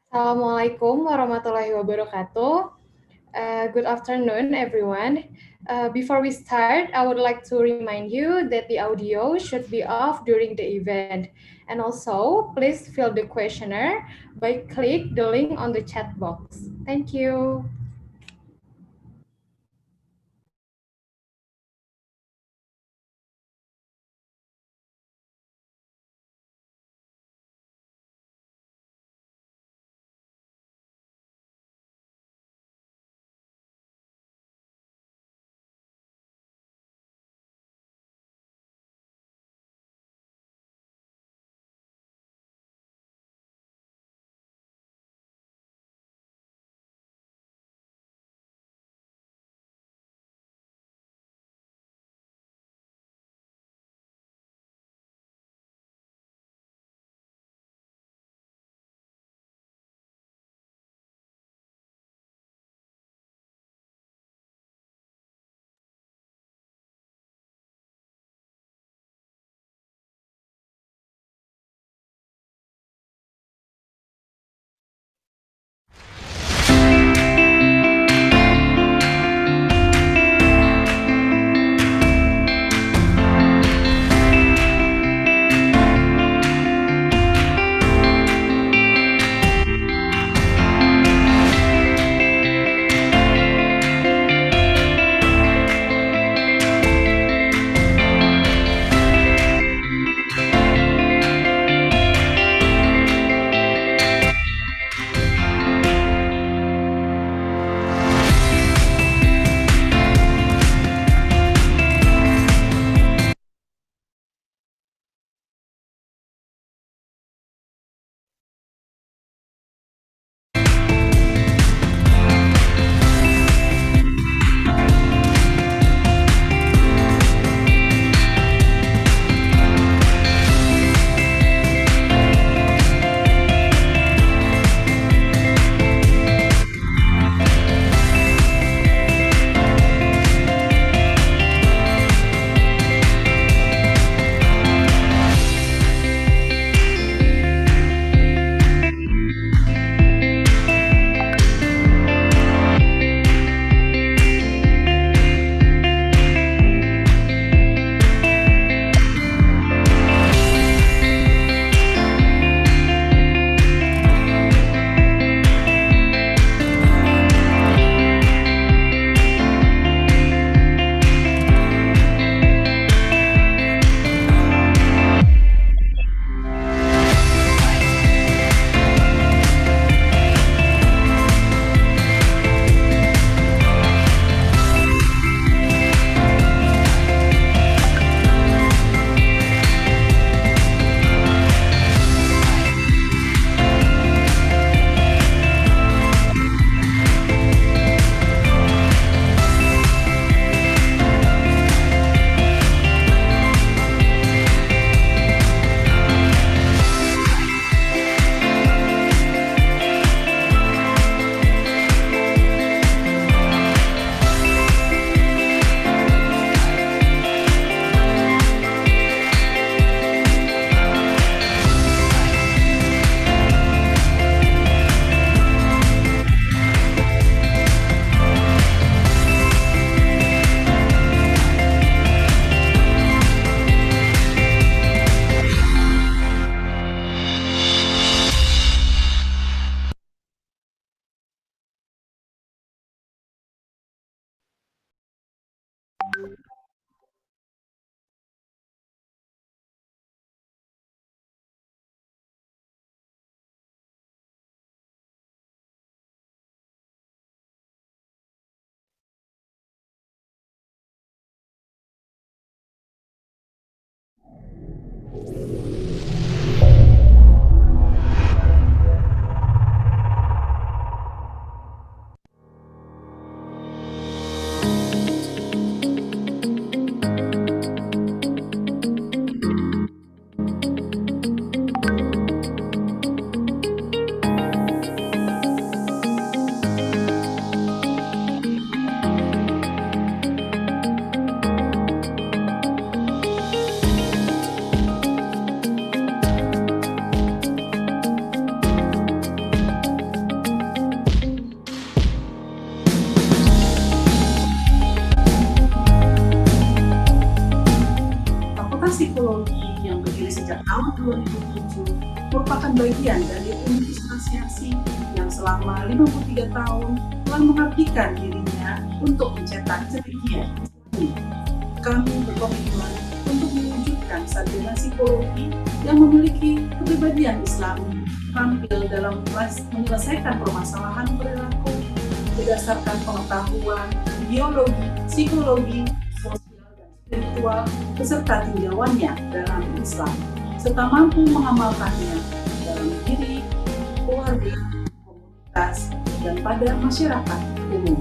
Assalamualaikum warahmatullahi wabarakatuh. Good afternoon, everyone. Before we start, I would like to remind you that the audio should be off during the event. And also, please fill the questionnaire by click the link on the chat box. Thank you. sejak tahun 2007 merupakan bagian dari Universitas yang selama 53 tahun telah mengabdikan dirinya untuk mencetak cendekia Islami. Kami berkomitmen untuk mewujudkan sarjana psikologi yang memiliki kepribadian Islami, tampil dalam menyelesaikan permasalahan perilaku berdasarkan pengetahuan, biologi, psikologi, sosial, dan spiritual, beserta tinjauannya dalam Islam, serta mampu mengamalkannya dalam diri, keluarga, komunitas, dan pada masyarakat umum.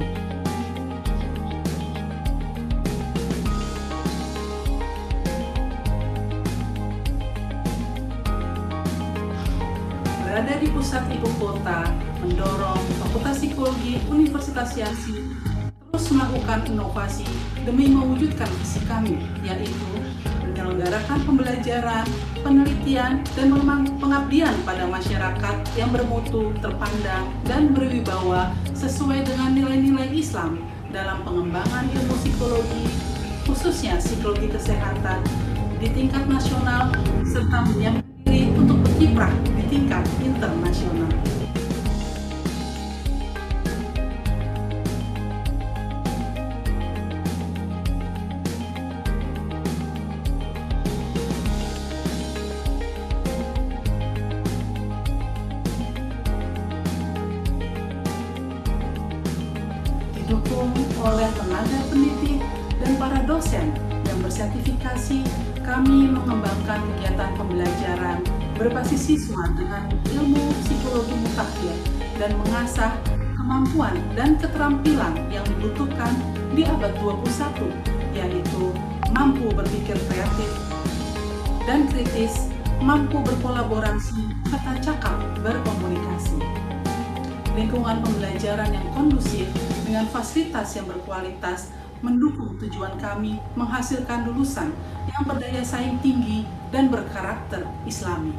Berada di pusat ibu kota, mendorong Fakultas Psikologi Universitas Yarsi terus melakukan inovasi demi mewujudkan visi kami, yaitu menyelenggarakan pembelajaran, penelitian, dan pengabdian pada masyarakat yang bermutu, terpandang, dan berwibawa sesuai dengan nilai-nilai Islam dalam pengembangan ilmu psikologi, khususnya psikologi kesehatan, di tingkat nasional, serta menyiapkan diri untuk berkiprah di tingkat internasional. Didukung oleh tenaga pendidik dan para dosen yang bersertifikasi, kami mengembangkan kegiatan pembelajaran berbasis siswa dengan ilmu psikologi mutakhir dan mengasah kemampuan dan keterampilan yang dibutuhkan di abad 21, yaitu mampu berpikir kreatif dan kritis, mampu berkolaborasi, serta cakap berkomunikasi. Lingkungan pembelajaran yang kondusif dengan fasilitas yang berkualitas mendukung tujuan kami menghasilkan lulusan yang berdaya saing tinggi dan berkarakter Islami.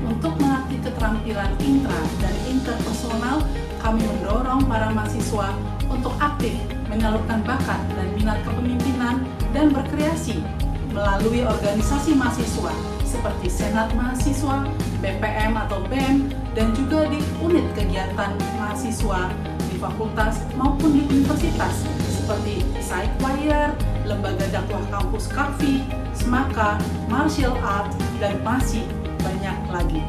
Untuk melatih keterampilan intra dan interpersonal, kami mendorong para mahasiswa untuk aktif menyalurkan bakat dan minat kepemimpinan dan berkreasi melalui organisasi mahasiswa seperti Senat Mahasiswa, BPM atau BEM, dan juga di unit kegiatan mahasiswa di fakultas maupun di universitas seperti Sidewire, Lembaga Dakwah Kampus Kafi, Smaka, Martial Art, dan masih banyak lagi.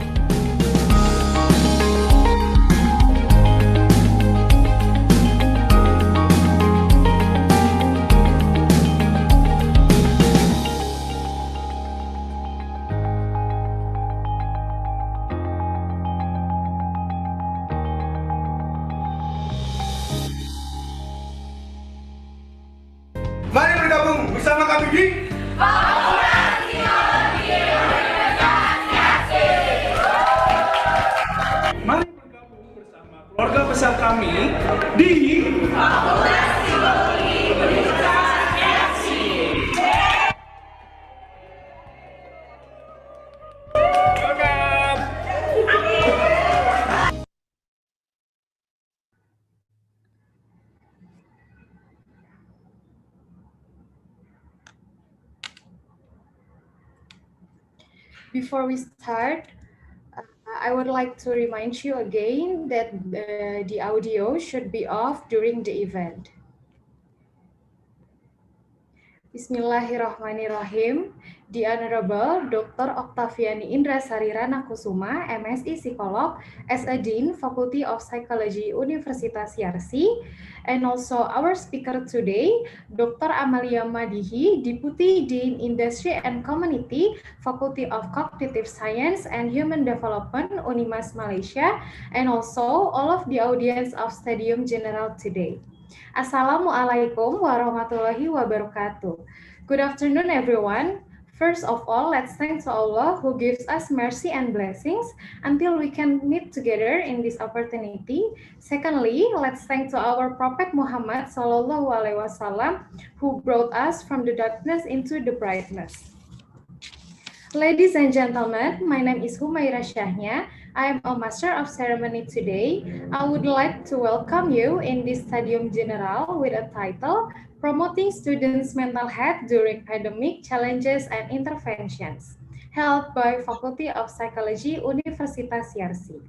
Mari bergabung bersama kami di Fakultas Psikologi Universitas Yarsi. Mari bergabung bersama keluarga besar kami di Fakultas Psikologi Universitas Yarsi. Before we start, I would like to remind you again that the audio should be off during the event. Bismillahirrahmanirrahim. The Honorable Dr. Oktaviani Indrasari Ranakusuma, MSc Psikolog, as a Dean, Faculty of Psychology, Universitas Yarsi, and also our speaker today, Dr. Amalia Madihi, Deputy Dean, Industry and Community, Faculty of Cognitive Science and Human Development, Unimas Malaysia, and also all of the audience of Stadium General today. Assalamualaikum warahmatullahi wabarakatuh. Good afternoon, everyone. First of all, let's thank to Allah who gives us mercy and blessings until we can meet together in this opportunity. Secondly, let's thank to our Prophet Muhammad Sallallahu Alaihi Wasallam who brought us from the darkness into the brightness. Ladies and gentlemen, my name is Humaira Syahnya. I am a Master of Ceremony today. I would like to welcome you in this Stadium General with a title, Promoting Students' Mental Health During Pandemic Challenges and Interventions, held by Faculty of Psychology, Universitas Yarsi.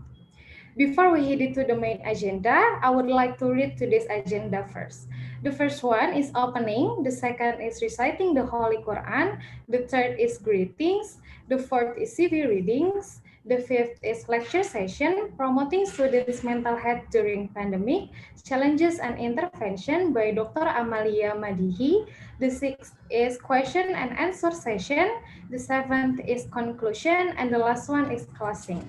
Before we head into the main agenda, I would like to read today's agenda first. The first one is opening, the second is reciting the Holy Quran, the third is greetings, the fourth is CV readings, the fifth is lecture session, promoting students' mental health during pandemic, challenges and intervention by Dr. Amalia Madihi, the sixth is question and answer session, the seventh is conclusion, and the last one is closing.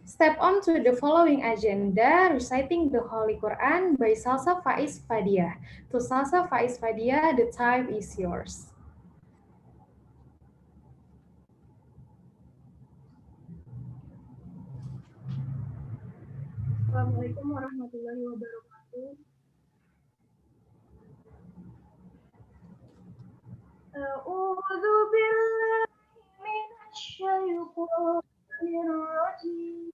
Step on to the following agenda, reciting the Holy Quran by Salsa Faiz Fadia. To Salsa Faiz Fadia, the time is yours. Assalamualaikum warahmatullahi wabarakatuh. A'udzu billahi minasy syaithanir rajim.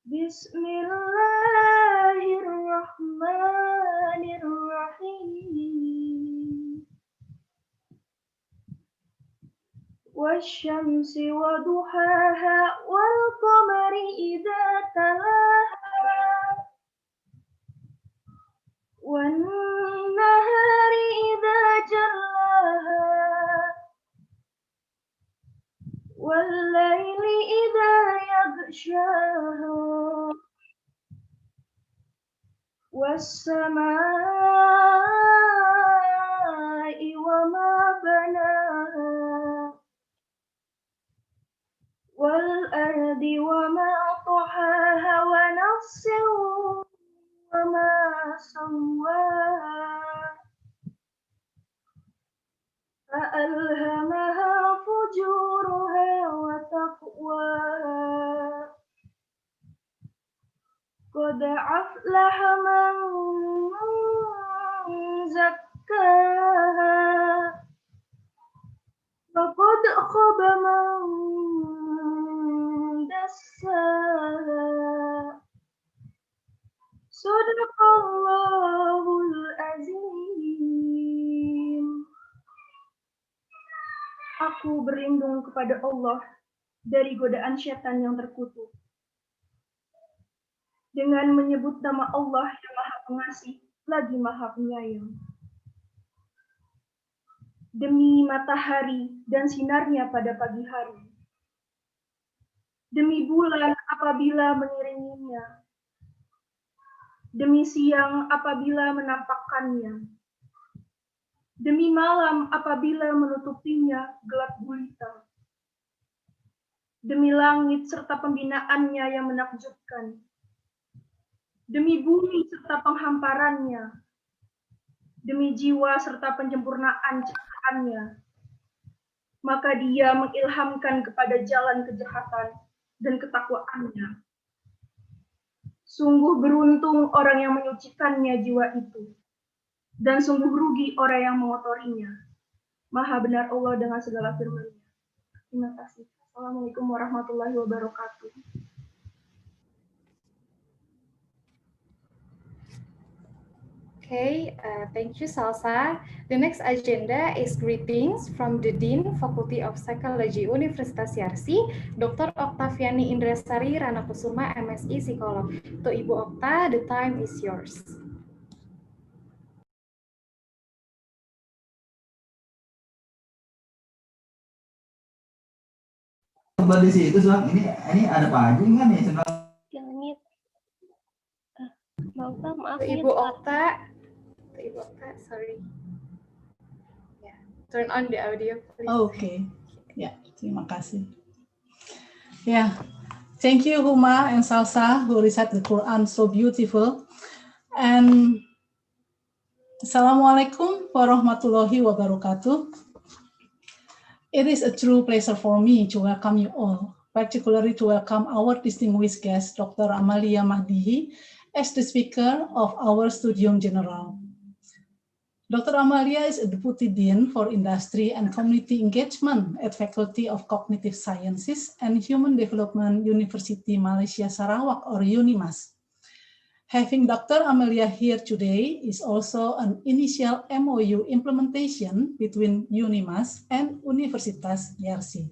Bismillahirrahmanirrahim. Wasyamsi wa duhaha wal qamari idza talaha wan nahari idza jallaha wal laili idza yaghshaha was samaa'i wa ma banaha والأرض وما طحاها ونفس وما سواها فألهمها فجورها وتقواها قد أفلح من زكاها وقد خاب من دساها Sadaqallahul azim. Aku berlindung kepada Allah dari godaan syaitan yang terkutuk. Dengan menyebut nama Allah yang Maha Pengasih lagi Maha Penyayang. Demi matahari dan sinarnya pada pagi hari. Demi bulan apabila mengiringinya. Demi siang apabila menampakkannya. Demi malam apabila menutupinya gelap gulita. Demi langit serta pembinaannya yang menakjubkan. Demi bumi serta penghamparannya. Demi jiwa serta penyempurnaan ciptaannya. Maka dia mengilhamkan kepada jalan kejahatan dan ketakwaannya. Sungguh beruntung orang yang menyucikannya jiwa itu. Dan sungguh rugi orang yang mengotorinya. Maha benar Allah dengan segala firman-Nya. Terima kasih. Assalamualaikum warahmatullahi wabarakatuh. Okay, thank you, Salsa. The next agenda is greetings from the Dean, Faculty of Psychology, Universitas Yarsi, Dr. Oktaviani Indrasari Ranakusuma, MSI Psikolog. To Ibu Okta, the time is yours. Di situ ini ada apa aja kan nih Langit. Mbak Okta, maaf to Ibu Okta. Ibu Okta, sorry. Yeah. Turn on the audio, please. Okay. Ya, terima kasih. Yeah. Thank you, Huma and Salsa, who recite the Quran so beautiful. And Assalamualaikum warahmatullahi wabarakatuh. It is a true pleasure for me to welcome you all, particularly to welcome our distinguished guest, Dr. Amalia Mahdihi, as the speaker of our Studium General. Dr. Amalia is a Deputy Dean for Industry and Community Engagement at Faculty of Cognitive Sciences and Human Development, University Malaysia Sarawak, or UNIMAS. Having Dr. Amalia here today is also an initial MOU implementation between UNIMAS and Universitas Yarsi.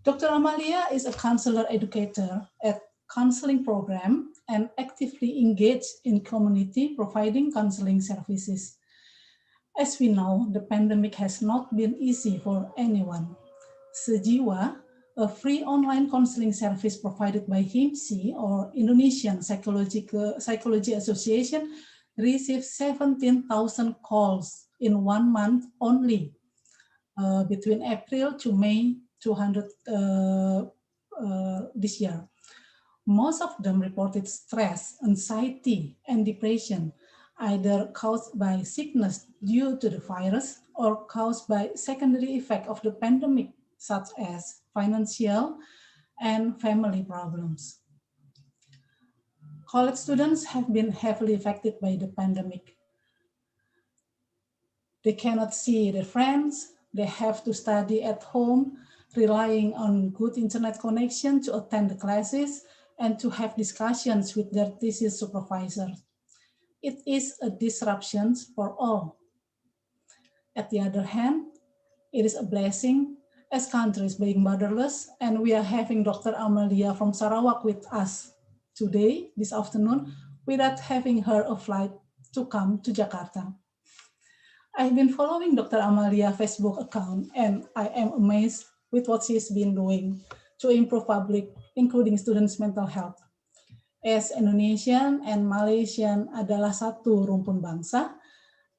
Dr. Amalia is a counselor educator at counseling program and actively engaged in community providing counseling services. As we know, the pandemic has not been easy for anyone. Sejiwa, a free online counseling service provided by HIMSI, or Indonesian Psychology Association, received 17,000 calls in 1 month only, between April to May 200 this year. Most of them reported stress, anxiety, and depression, either caused by sickness due to the virus or caused by secondary effect of the pandemic, such as financial and family problems. College students have been heavily affected by the pandemic. They cannot see their friends, they have to study at home, relying on good internet connection to attend the classes and to have discussions with their thesis supervisors. It is a disruption for all. At the other hand, it is a blessing as countries being borderless, and we are having Dr. Amalia from Sarawak with us today, this afternoon, without having her a flight to come to Jakarta. I've been following Dr. Amalia Facebook account, and I am amazed with what she's been doing to improve public, including students' mental health. As Indonesian and Malaysian adalah satu rumpun bangsa,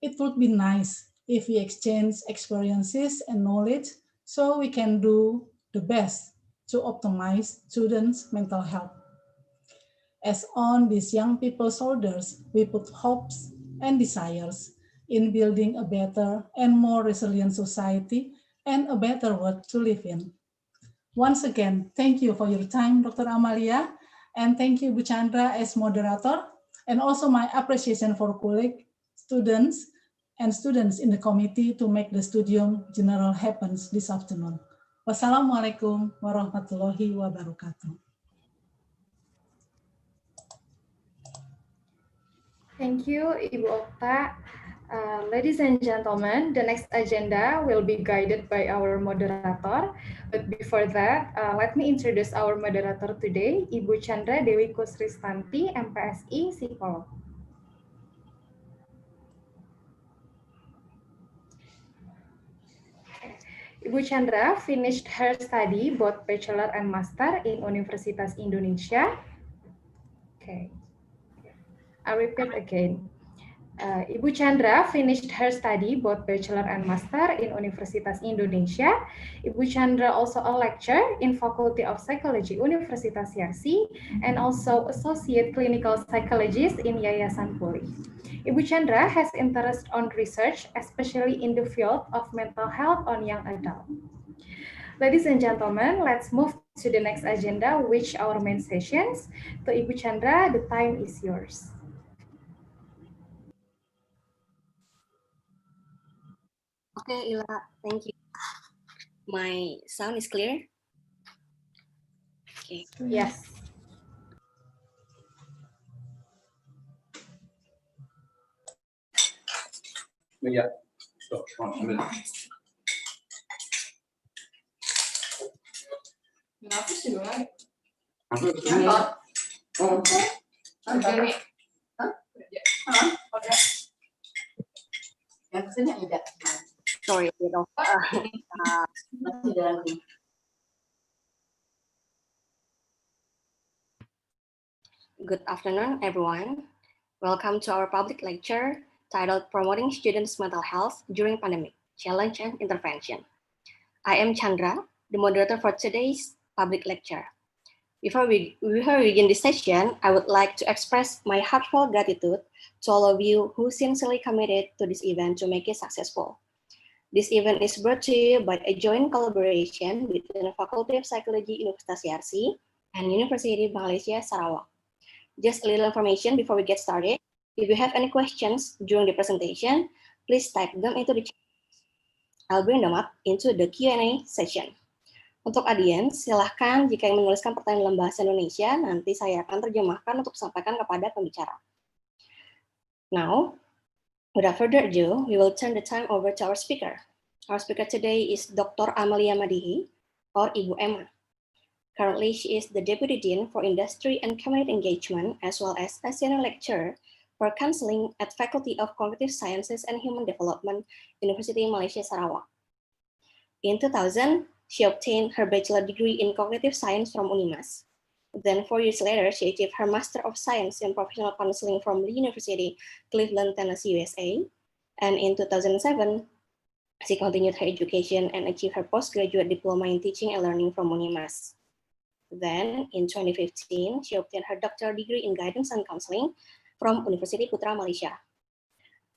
it would be nice if we exchange experiences and knowledge so we can do the best to optimize students' mental health. As on these young people's shoulders, we put hopes and desires in building a better and more resilient society and a better world to live in. Once again, thank you for your time, Dr. Amalia, and thank you, Bu Chandra, as moderator, and also my appreciation for colleagues, students, and students in the committee to make the Studium General happens this afternoon. Wassalamualaikum warahmatullahi wabarakatuh. Thank you, Ibu Okta. Ladies and gentlemen, the next agenda will be guided by our moderator. But before that, let me introduce our moderator today, Ibu Chandra Dewi Kusristanti, MPSI, Psikolog. Ibu Chandra finished her study, both bachelor and master, in Universitas Indonesia. Okay, I repeat again. Ibu Chandra finished her study, both bachelor and master, in Universitas Indonesia. Ibu Chandra also a lecturer in Faculty of Psychology, Universitas Yarsi, and also associate clinical psychologist in Yayasan Kuliah. Ibu Chandra has interest on research, especially in the field of mental health on young adults. Ladies and gentlemen, let's move to the next agenda, which our main sessions. To Ibu Chandra, the time is yours. Okay, Ila, thank you. My sound is clear? Okay. Yes. Yeah. So, 1 minute. Kenapa sih, Bang? Organik. Yang kesini enggak. Sorry, a bit of Masih dalam ini. Good afternoon, everyone. Welcome to our public lecture titled Promoting Students' Mental Health During Pandemic, Challenge and Intervention. I am Chandra, the moderator for today's public lecture. Before we begin this session, I would like to express my heartfelt gratitude to all of you who sincerely committed to this event to make it successful. This event is brought to you by a joint collaboration between the Faculty of Psychology Universitas Yarsi and University of Malaysia Sarawak. Just a little information before we get started. If you have any questions during the presentation, please type them into the chat. I'll bring them up into the Q&A session. Untuk audiens, silahkan jika ingin menuliskan pertanyaan dalam bahasa Indonesia, nanti saya akan terjemahkan untuk sampaikan kepada pembicara. Now, without further ado, we will turn the time over to our speaker. Our speaker today is Dr. Amalia Madihi, or Ibu Emma. Currently, she is the Deputy Dean for Industry and Community Engagement, as well as a senior lecturer for counseling at Faculty of Cognitive Sciences and Human Development, University of Malaysia Sarawak. In 2000, she obtained her bachelor degree in cognitive science from Unimas. Then 4 years later, she achieved her Master of Science in Professional Counseling from the University Cleveland, Tennessee, USA. And in 2007, she continued her education and achieved her postgraduate diploma in teaching and learning from Unimas. Then in 2015, she obtained her doctoral degree in guidance and counseling from University Putra Malaysia.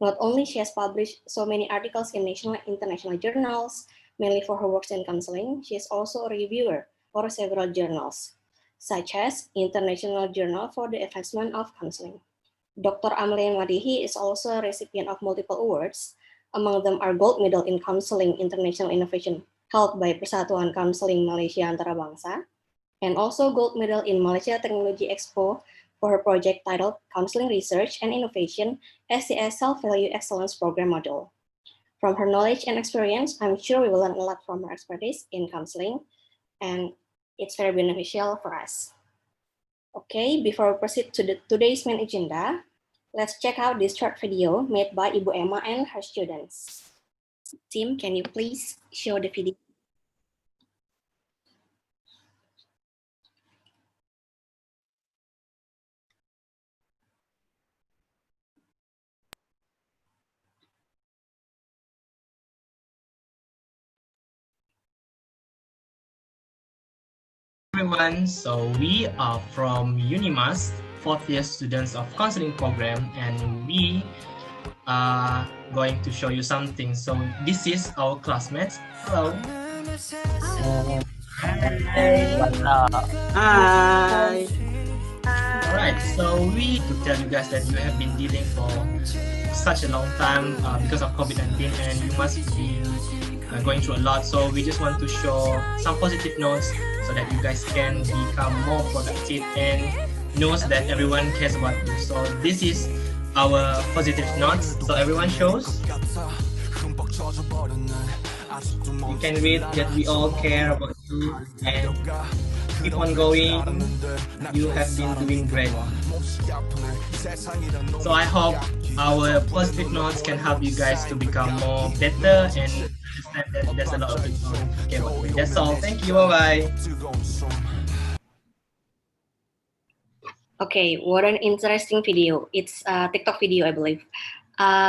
Not only she has published so many articles in national and international journals, mainly for her works in counseling, she is also a reviewer for several journals, such as International Journal for the Advancement of Counseling. Dr. Amalia Madihi is also a recipient of multiple awards. Among them are Gold Medal in Counseling International Innovation, held by Persatuan Counseling Malaysia Antarabangsa, and also Gold Medal in Malaysia Technology Expo for her project titled Counseling Research and Innovation SCS Self-Value Excellence Program Module. From her knowledge and experience, I'm sure we will learn a lot from her expertise in counseling, and it's very beneficial for us. Okay, before we proceed to today's main agenda, let's check out this short video made by Ibu Emma and her students. Tim, can you please show the video? Everyone, so we are from Unimas, 4th year students of counseling program, and we are going to show you something. So this is our classmates. Hello. Hi. What's up? Hi. Alright, so we to tell you guys that you have been dealing for such a long time because of COVID-19, and you must be going through a lot. So we just want to show some positive notes so that you guys can become more productive and knows that everyone cares about you. So this is our positive notes. So everyone shows. You can read that we all care about you and keep on going. You have been doing great. So I hope our positive notes can help you guys to become more better and understand that there's a lot of people who care about you. That's all. Thank you. Bye-bye. Okay, what an interesting video. It's a TikTok video, I believe.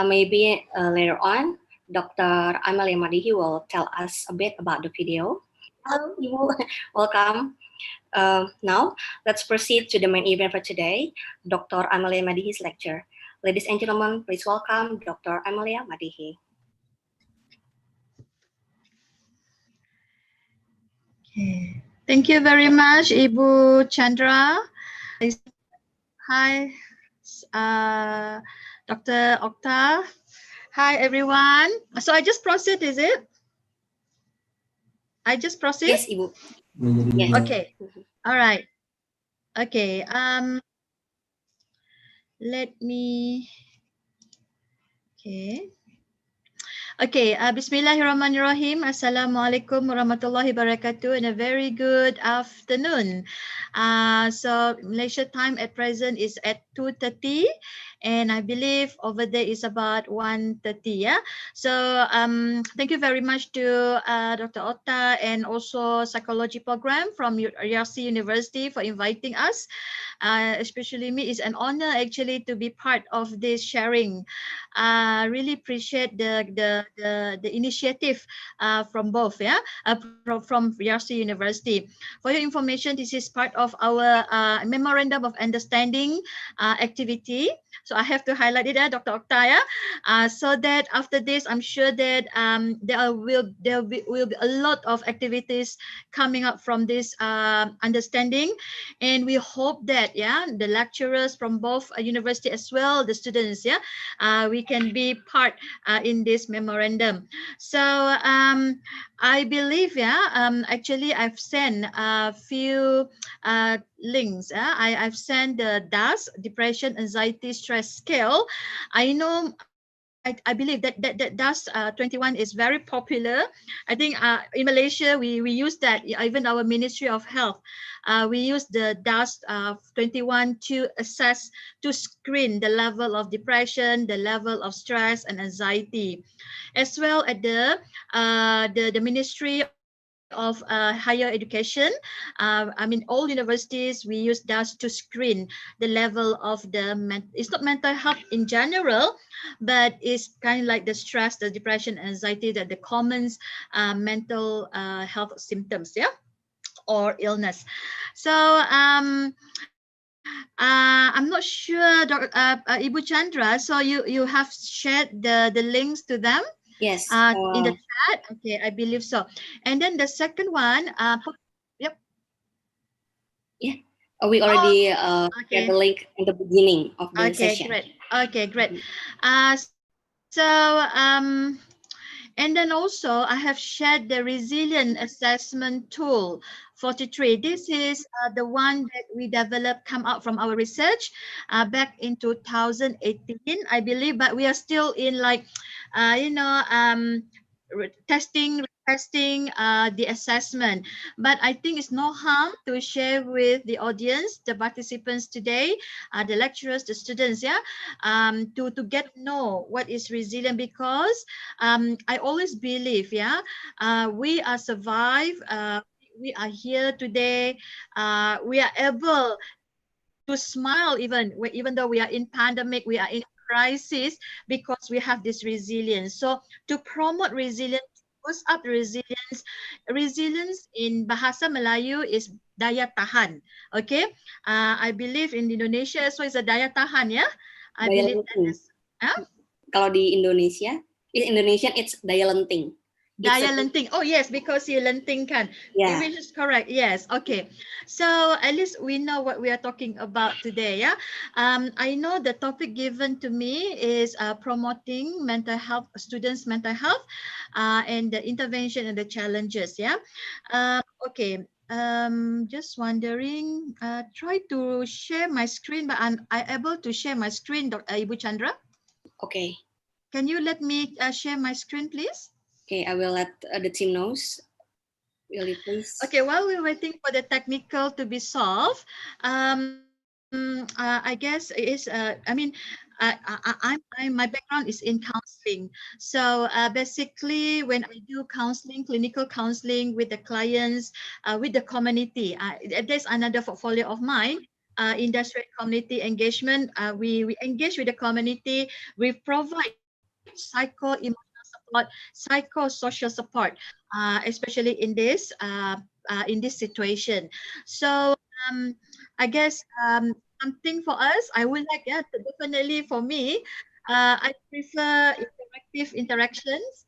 Maybe later on, Dr. Amalia Madihi will tell us a bit about the video. Hello, Ibu. Welcome. Now, let's proceed to the main event for today, Dr. Amalia Madihi's lecture. Ladies and gentlemen, please welcome Dr. Amalia Madihi. Okay. Thank you very much, Ibu Chandra. Hi, Dr. Okta. Hi, everyone. So I just proceed, is it? I just proceed? Yes, Ibu. Yes. Okay. All right. Okay. Let me. Okay. Okay, Bismillahirrahmanirrahim. Assalamualaikum warahmatullahi wabarakatuh, and a very good afternoon. So Malaysia time at present is at 2:30, and I believe over there is about 1:30. Yeah. So thank you very much to Dr. Otta and also psychology program from Yarsi University for inviting us. Especially me, it's an honor actually to be part of this sharing. Really appreciate the initiative from both, yeah, from Yarsi University. For your information, this is part of our memorandum of understanding activity. So I have to highlight it, Dr. Oktaya, so that after this, I'm sure that will be a lot of activities coming up from this understanding, and we hope that the lecturers from both university as well the students, we can be part in this memorandum. So I believe, actually I've sent a few links. I've sent the DAS, depression, anxiety, stress scale. I know. I believe that DAS 21 is very popular. I think in Malaysia we use that. Even our Ministry of Health, we use the DAS 21 to assess, to screen the level of depression, the level of stress and anxiety, as well as the Ministry of Higher Education. I mean, all universities, we use that to screen the level of it's not mental health in general, but it's kind of like the stress, the depression, anxiety, that the common mental health symptoms, or illness. So I'm not sure, Ibu Chandra. So you have shared the links to them. Yes. In the chat. Okay, I believe so. And then the second one, yep. Yeah. We already okay. shared the link in the beginning of the session. Great. Okay, great. So and then also I have shared the resilient assessment tool 43. This is the one that we developed, come out from our research back in 2018, I believe, but we are still in like, testing the assessment. But I think it's no harm to share with the audience, the participants today, the lecturers, the students, to get to know what is resilient, because I always believe, we are survive. We are here today. We are able to smile even though we are in pandemic, we are in crisis, because we have this resilience. So to promote resilience, boost up resilience in bahasa Melayu is daya tahan. Okay, I believe in Indonesia so it's a daya tahan, I daya believe lenting. that is, Kalau di Indonesia, in Indonesian it's daya lenting. Daya lenting. Oh yes, because you lenting kan. Yeah. Which is correct. Yes. Okay. So at least we know what we are talking about today. I know the topic given to me is promoting mental health, students' mental health, and the intervention and the challenges. Okay. Just wondering. Try to share my screen, but am I able to share my screen, Dr. Ibu Chandra? Okay. Can you let me share my screen, please? Okay, I will let the team knows. Will you please? Okay, while we're waiting for the technical to be solved, I guess it is. My background is in counseling. So basically, when I do counseling, clinical counseling with the clients, with the community, there's another portfolio of mine. Industrial community engagement. We engage with the community. We provide psycho-emotional support, psychosocial support, especially in this situation. So I guess something for us, I would like, definitely for me, I prefer interactive interactions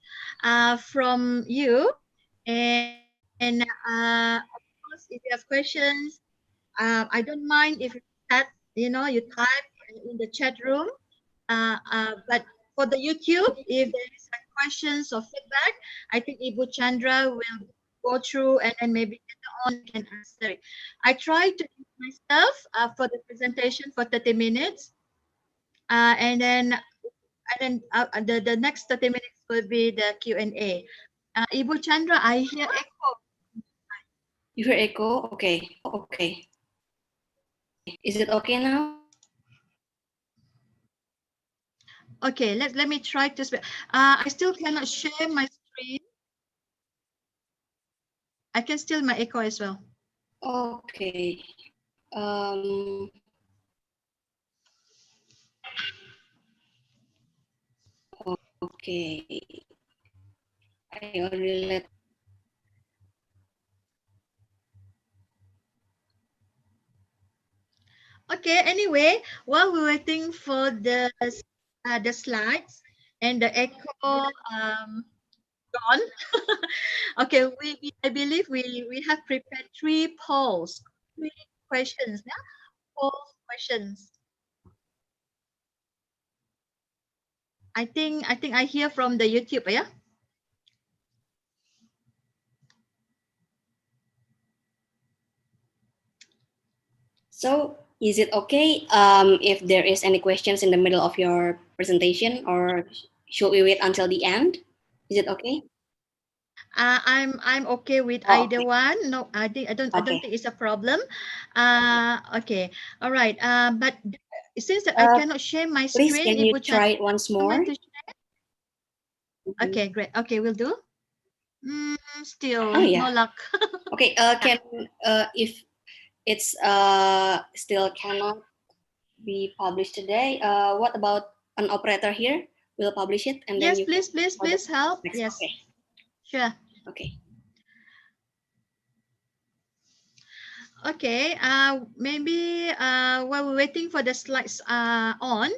from you, and of course, if you have questions, I don't mind if you chat, you type in the chat room. But for the YouTube, if there is questions or feedback, I think Ibu Chandra will go through and then maybe later on can answer it. I try to use myself for the presentation for 30 minutes. And then the next 30 minutes will be the Q&A. Ibu Chandra, I hear echo. You hear echo? Okay. Okay. Is it okay now? Okay, let me try to speak. I still cannot share my screen. I can still my echo as well. Okay. Um, okay. I already let. Okay, anyway, while we're waiting for the slides and the echo gone. Okay, I believe we have prepared three polls, three questions, yeah? Poll questions. I think I hear from the YouTube, yeah? So is it okay if there is any questions in the middle of your presentation, or should we wait until the end? Is it okay? I'm okay with Oh, either okay. one. No, I don't Okay. think it's a problem. Okay, all right. But since that I Uh, cannot share my Please, screen, can you Ibu Chan, try it once more? to share? Okay, great. Okay, we'll do. Oh Still no yeah. luck. Okay. Can if it's still cannot be published today, what about an operator here? We'll publish it and then Yes, you can please help. next. Yes, Okay. sure. Okay. Okay, maybe while we're waiting for the slides on,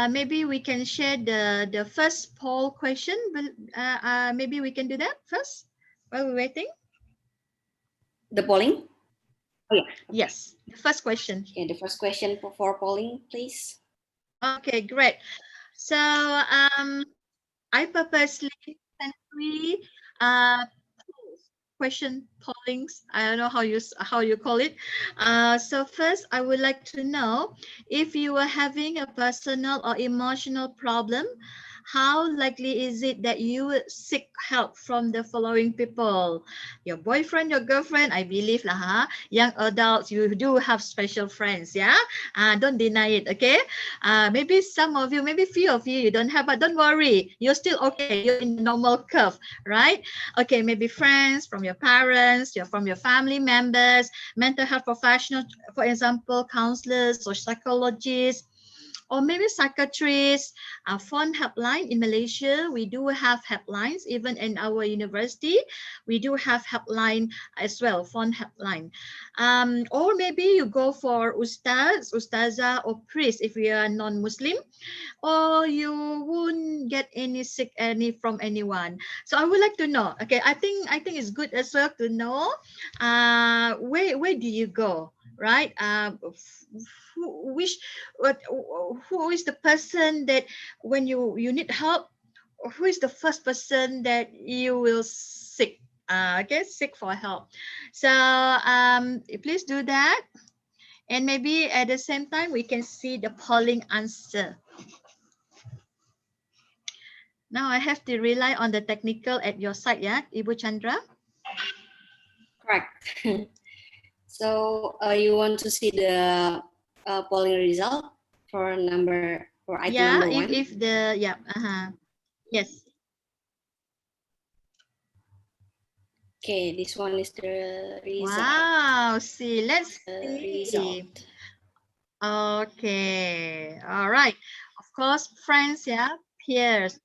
maybe we can share the first poll question. Maybe we can do that first while we're waiting. The polling? Oh yeah. Yes, the first question. Okay, the first question for polling, please. Okay, great. So I purposely sent three question pollings. I don't know how you call it. So first, I would like to know if you are having a personal or emotional problem, how likely is it that you would seek help from the following people? Your boyfriend, your girlfriend, I believe lah. Young adults, you do have special friends, yeah. Don't deny it, okay? Maybe some of you, maybe few of you, you don't have, but don't worry, you're still okay. You're in the normal curve, right? Okay, maybe friends, from your parents, from your family members, mental health professionals, for example, counselors or psychologists, or maybe psychiatrists. Phone helpline in Malaysia, we do have helplines. Even in our university, we do have helpline as well, phone helpline. Or maybe you go for ustaz, ustazah, or priest if you are non-Muslim, or you won't get any sick from anyone. So I would like to know. Okay, I think it's good as well to know where do you go, right? Who is the person that when you need help, who is the first person that you will seek? Okay, seek for help. So please do that. And maybe at the same time, we can see the polling answer. Now I have to rely on the technical at your side, yeah, Ibu Chandra? Correct. So you want to see the polling result for item number one? If the yes. Okay, this one is the result. Wow, see, let's see. Result. Okay, all right. Of course, friends, yeah, peers.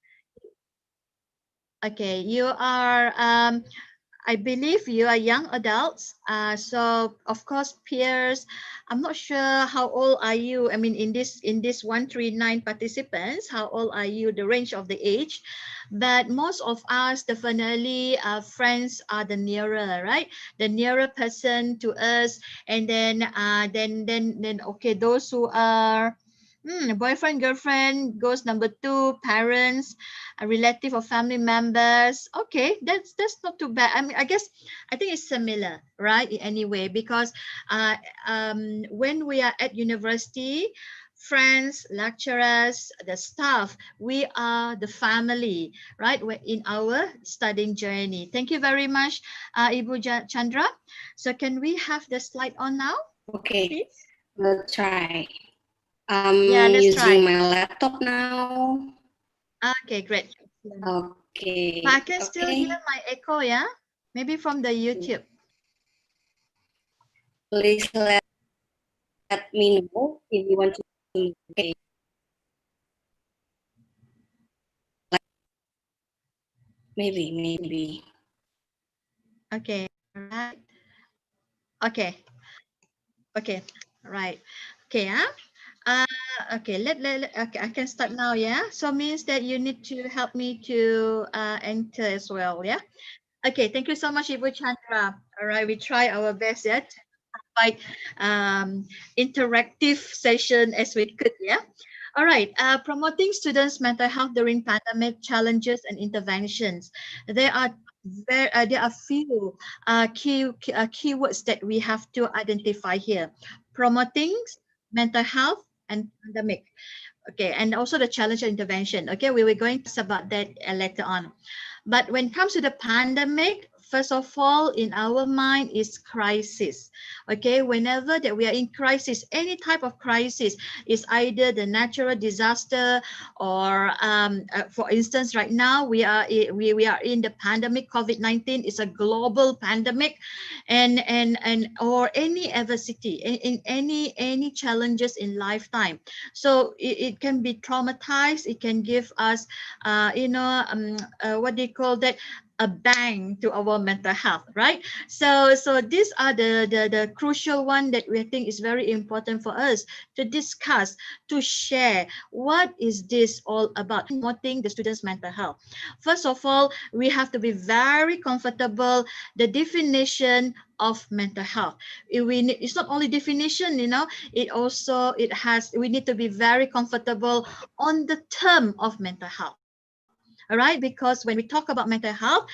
Okay, you are I believe you are young adults. So of course, peers. I'm not sure how old are you. I mean, in this 139 participants, how old are you? The range of the age, but most of us definitely friends are the nearer, right? The nearer person to us, and then okay, those who are boyfriend, girlfriend goes number two, parents, a relative or family members. Okay, that's not too bad. I mean, I think it's similar, right? In any way, because when we are at university, friends, lecturers, the staff, we are the family, right? We're in our studying journey. Thank you very much, Ibu Chandra. So can we have the slide on now? Okay, Please? we'll try. Yeah, let's try. Using my laptop now. Okay, great. Okay. But I can still hear my echo, yeah? Maybe from the YouTube. Please let me know if you want to. Okay. Maybe. Okay, all right. Okay, okay, right. Okay, okay, okay, I can start now, yeah? So means that you need to help me to enter as well, yeah? Okay, thank you so much, Ibu Chandra. All right, we try our best, yeah, to provide interactive session as we could, yeah? All right, promoting students' mental health during pandemic challenges and interventions. There are there are few keywords that we have to identify here. Promoting mental health and pandemic. Okay, and also the challenge and intervention. Okay, we were going to talk about that later on. But when it comes to the pandemic, first of all, in our mind is crisis. Okay, whenever that we are in crisis, any type of crisis is either the natural disaster or, for instance, right now we are in the pandemic. COVID-19 is a global pandemic, and or any adversity in any challenges in lifetime. So it can be traumatized. It can give us, what do you call that, a bang to our mental health, right? So these are the crucial one that we think is very important for us to discuss, to share. What is this all about? Promoting the students' mental health. First of all, we have to be very comfortable. The definition of mental health. It's not only definition, we need to be very comfortable on the term of mental health. All right, because when we talk about mental health,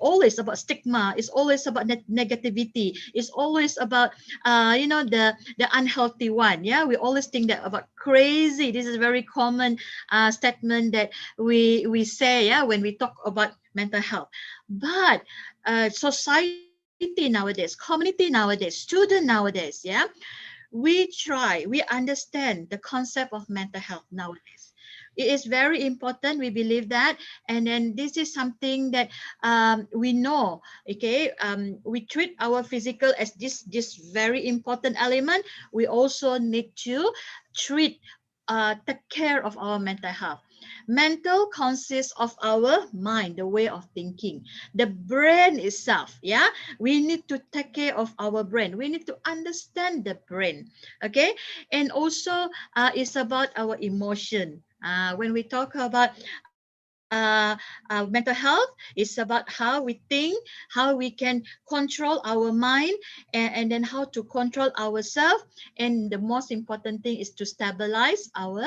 always about stigma, it's always about negativity, it's always about the unhealthy one. Yeah, we always think that about crazy. This is a very common statement that we say, yeah, when we talk about mental health. But society nowadays, community nowadays, student nowadays, yeah, we understand the concept of mental health nowadays. It is very important. We believe that, and then this is something that we know. Okay, we treat our physical as this very important element. We also need to treat, take care of our mental health. Mental consists of our mind, the way of thinking, the brain itself. Yeah, we need to take care of our brain. We need to understand the brain. Okay, and also it's about our emotion. When we talk about mental health, it's about how we think, how we can control our mind, and then how to control ourselves. And the most important thing is to stabilize our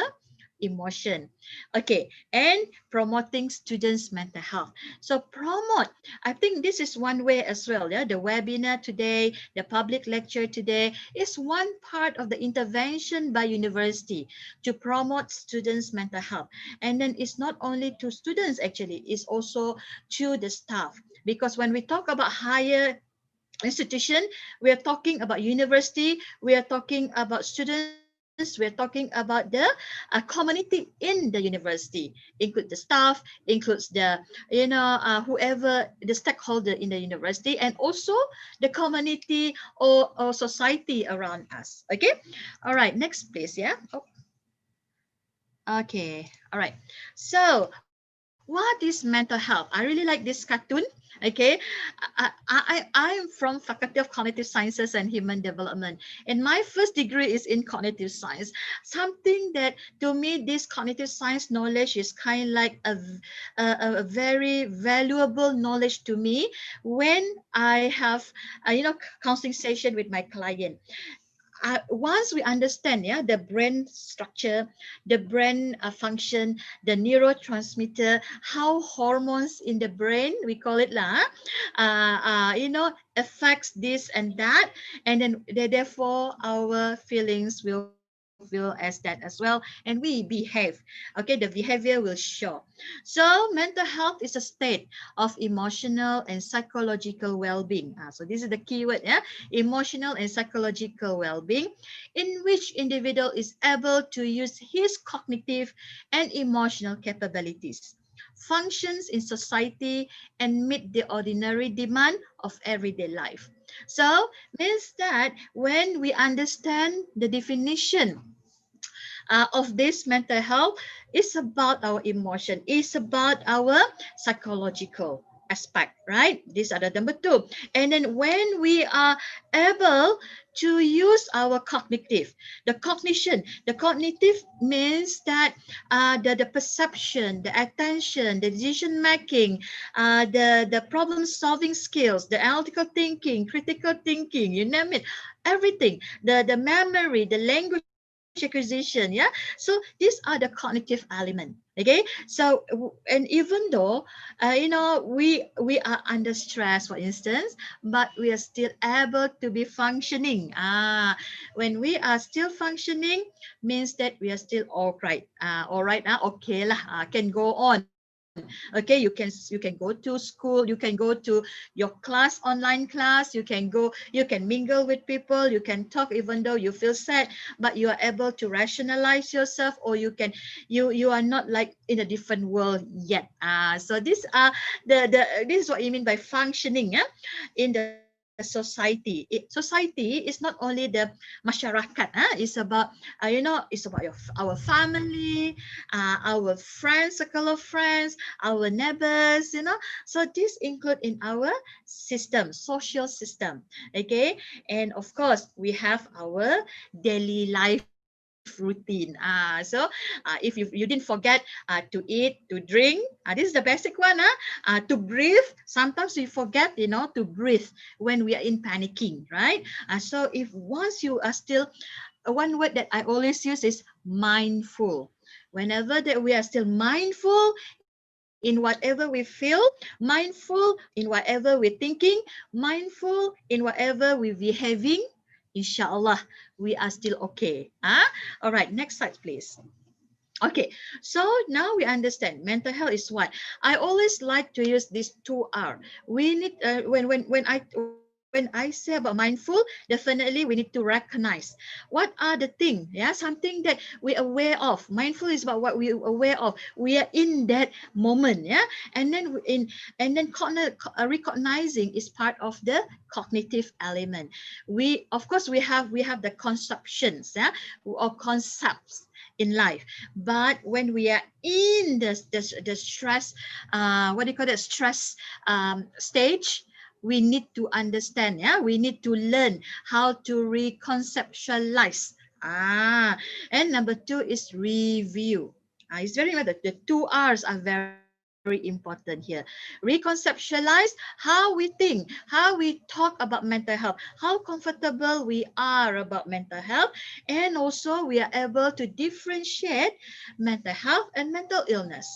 emotion. Okay, and promoting students' mental health. So promote, I think this is one way as well. Yeah, the webinar today, the public lecture today is one part of the intervention by university to promote students' mental health. And then it's not only to students, actually, it's also to the staff. Because when we talk about higher institution, we are talking about university, we are talking about students, we are talking about the community in the university, include the staff, includes the whoever the stakeholder in the university, and also the community or society around us. Okay, all right, next please. Yeah. Oh, okay, all right. So what is mental health? I really like this cartoon. Okay, I'm from Faculty of Cognitive Sciences and Human Development, and my first degree is in cognitive science. Something that to me, this cognitive science knowledge is kind of like a very valuable knowledge to me when I have counseling session with my client. Once we understand, yeah, the brain structure, the brain function, the neurotransmitter, how hormones in the brain, we call it lah, affects this and that, and then therefore our feelings will come. feel as that as well, and we behave. Okay, the behavior will show. So mental health is a state of emotional and psychological well-being. So this is the keyword, yeah, emotional and psychological well-being, in which individual is able to use his cognitive and emotional capabilities, functions in society, and meet the ordinary demand of everyday life. So means that when we understand the definition of this mental health, is about our emotion, is about our psychological aspect, right? These are the number two. And then when we are able to use our cognitive, the cognitive means that the perception, the attention, the decision making, the problem solving skills, the analytical thinking, critical thinking, you name it, everything, the memory, the language acquisition, yeah. So these are the cognitive element. Okay, so and even though we are under stress, for instance, but we are still able to be functioning. When we are still functioning, means that we are still all right. Okay lah, can go on. Okay, you can go to school, you can go to your class, online class, you can mingle with people, you can talk even though you feel sad, but you are able to rationalize yourself, or you are not like in a different world yet. So these are this is what you mean by functioning, yeah, in the society. Society is not only the masyarakat, it's about it's about our family, our friends, circle of friends, our neighbors, so this include in our system, social system. Okay, and of course we have our daily life routine. So if you didn't forget to eat, to drink, this is the basic one. To breathe, sometimes we forget, to breathe when we are in panicking, right? So if once you are still, one word that I always use is mindful. Whenever that we are still mindful in whatever we feel, mindful in whatever we're thinking, mindful in whatever we're behaving, inshallah, we are still okay. All right, next slide, please. Okay, so now we understand mental health is what I always like to use this 2R. We need when I say about mindful, definitely we need to recognize what are the thing, something that we aware of. Mindful is about what we are aware of. We are in that moment, and then recognizing is part of the cognitive element. We of course we have the conceptions, or concepts in life, but when we are in the stress, what do you call it, stress stage, we need to understand, we need to learn how to reconceptualize. And number two is review. It's very important. The 2Rs are very important here. Reconceptualize how we think, how we talk about mental health, how comfortable we are about mental health, and also we are able to differentiate mental health and mental illness.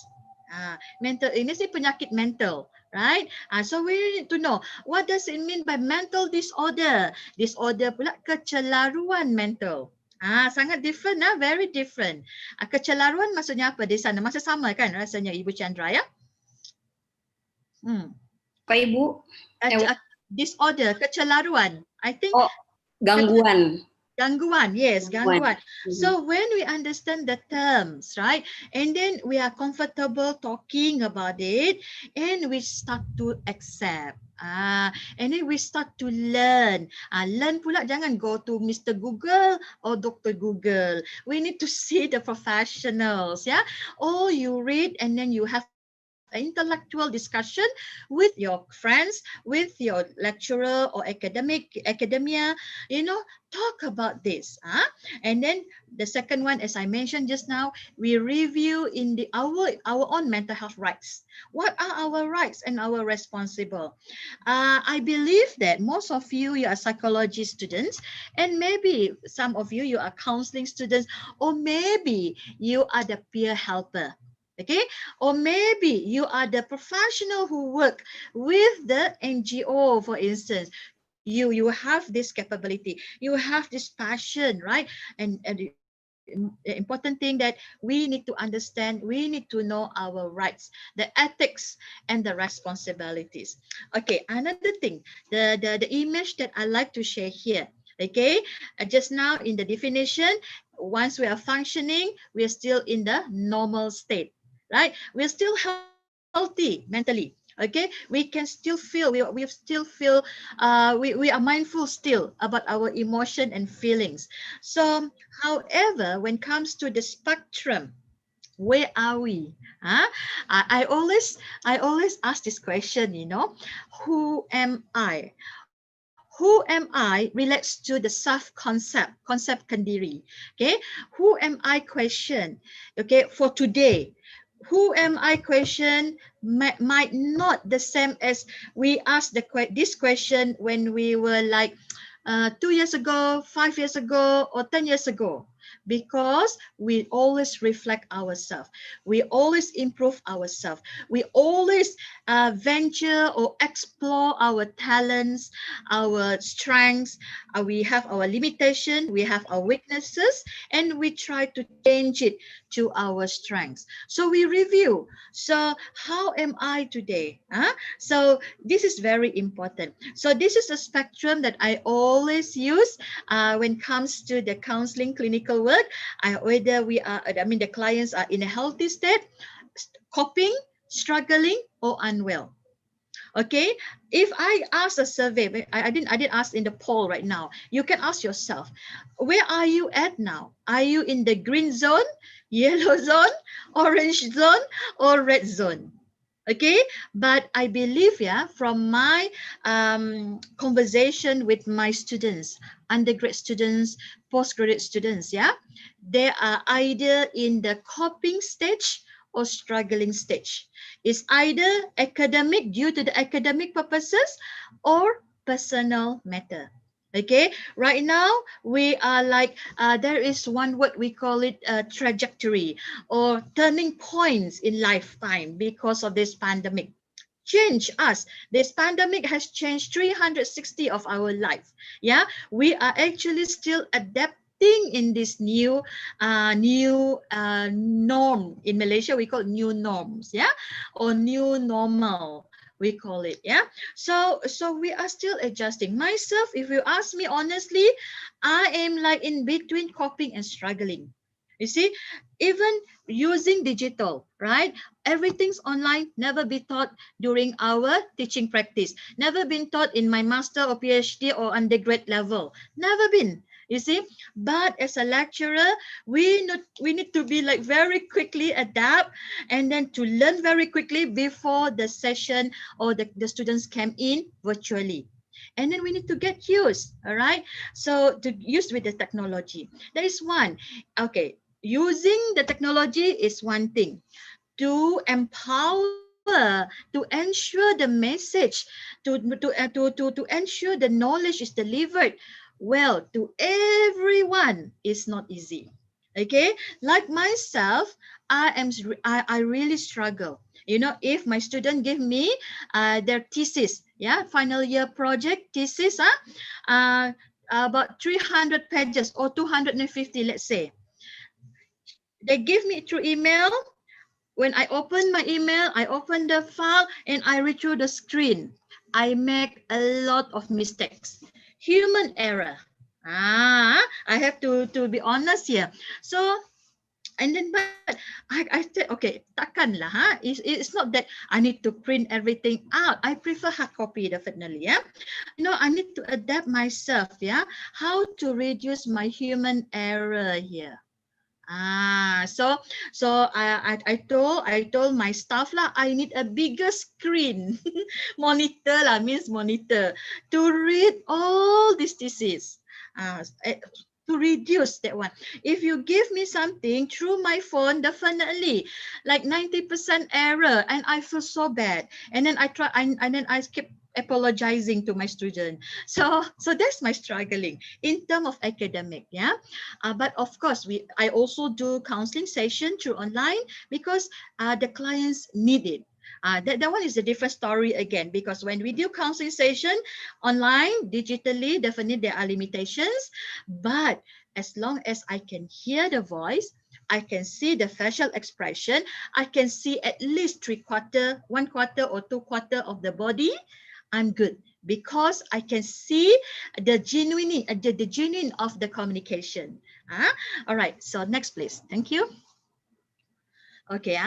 Mental illness is penyakit mental, right? So we need to know what does it mean by mental disorder. Disorder pula kecelaruan mental. Sangat different, very different. Kecelaruan maksudnya apa di sana? Masih sama kan rasanya Ibu Chandra, ya? Pak Ibu? Disorder, kecelaruan. I think. Oh, gangguan. Gangguan, yes, gangguan. So when we understand the terms, right, and then we are comfortable talking about it, and we start to accept. And then we start to learn. Learn pula jangan go to Mr. Google or Dr. Google. We need to see the professionals, or you read and then you have intellectual discussion with your friends, with your lecturer or academia, talk about this. And then the second one, as I mentioned just now, we review in our own mental health rights. What are our rights and our responsible? I believe that most of you are psychology students, and maybe some of you are counseling students, or maybe you are the peer helper. Okay, or maybe you are the professional who work with the NGO, for instance. You have this capability, you have this passion, right? And important thing that we need to understand, we need to know our rights, the ethics and the responsibilities. Okay, another thing, the image that I like to share here. Okay, just now in the definition, once we are functioning, we are still in the normal state, right? We're still healthy mentally. Okay, we can still feel, we still feel, we are mindful still about our emotion and feelings. So however, when it comes to the spectrum, where are we? Huh? I always ask this question, who am I? Who am I relates to the self concept kendiri. Okay, who am I question? Okay, for today, who am I question might not the same as we asked this question when we were like 2 years ago, 5 years ago, or 10 years ago, because we always reflect ourselves. We always improve ourselves. We always venture or explore our talents, our strengths. We have our limitation, we have our weaknesses, and we try to change it to our strengths. So we review. So how am I today? So this is very important. So this is a spectrum that I always use when it comes to the counseling clinical work. Whether the clients are in a healthy state, coping, struggling, or unwell. Okay, if I ask a survey, I didn't ask in the poll right now. You can ask yourself, where are you at now? Are you in the green zone, yellow zone, orange zone, or red zone? Okay, but I believe, from my conversation with my students, undergrad students, postgraduate students, they are either in the coping stage or struggling stage. It's either academic, due to the academic purposes, or personal matter. Okay, right now we are like, there is one word we call it trajectory or turning points in lifetime because of this pandemic. Change us. This pandemic has changed 360 of our life. Yeah, we are actually still adapting in this new norm. In Malaysia we call it new norms, or new normal, we call it. So we are still adjusting. Myself, if you ask me honestly, I am like in between coping and struggling. You see, even using digital, right? Everything's online, never be taught during our teaching practice, never been taught in my master or PhD or undergrad level, never been. You see, but as a lecturer, we need to be like very quickly adapt, and then to learn very quickly before the session or the students came in virtually. And then we need to get used, all right? So to use with the technology. That is one. Okay, using the technology is one thing. To empower, to ensure the message, to ensure the knowledge is delivered well to everyone is not easy. Okay, like myself, I really struggle. If my student give me their thesis, final year project thesis, about 300 pages or 250, let's say. They give me through email. When I open my email, I open the file and I read through the screen. I make a lot of mistakes. Human error. I have to be honest here. So, and then, but I said, okay, takkan lah. It's not that I need to print everything out. I prefer hard copy, definitely. I need to adapt myself. How to reduce my human error here. So I told my staff lah, I need a bigger screen, monitor lah, means monitor, to read all these theses, to reduce that one. If you give me something through my phone, definitely like 90% error, and I feel so bad. And then I try, and then I keep apologizing to my student. So that's my struggling in terms of academic. But of course, I also do counseling session through online because the clients need it. That one is a different story again, because when we do counseling session online, digitally, definitely there are limitations. But as long as I can hear the voice, I can see the facial expression, I can see at least 1/4 or 2/4 of the body, I'm good, because I can see the genuine of the communication. All right, so next please. Thank you. Okay.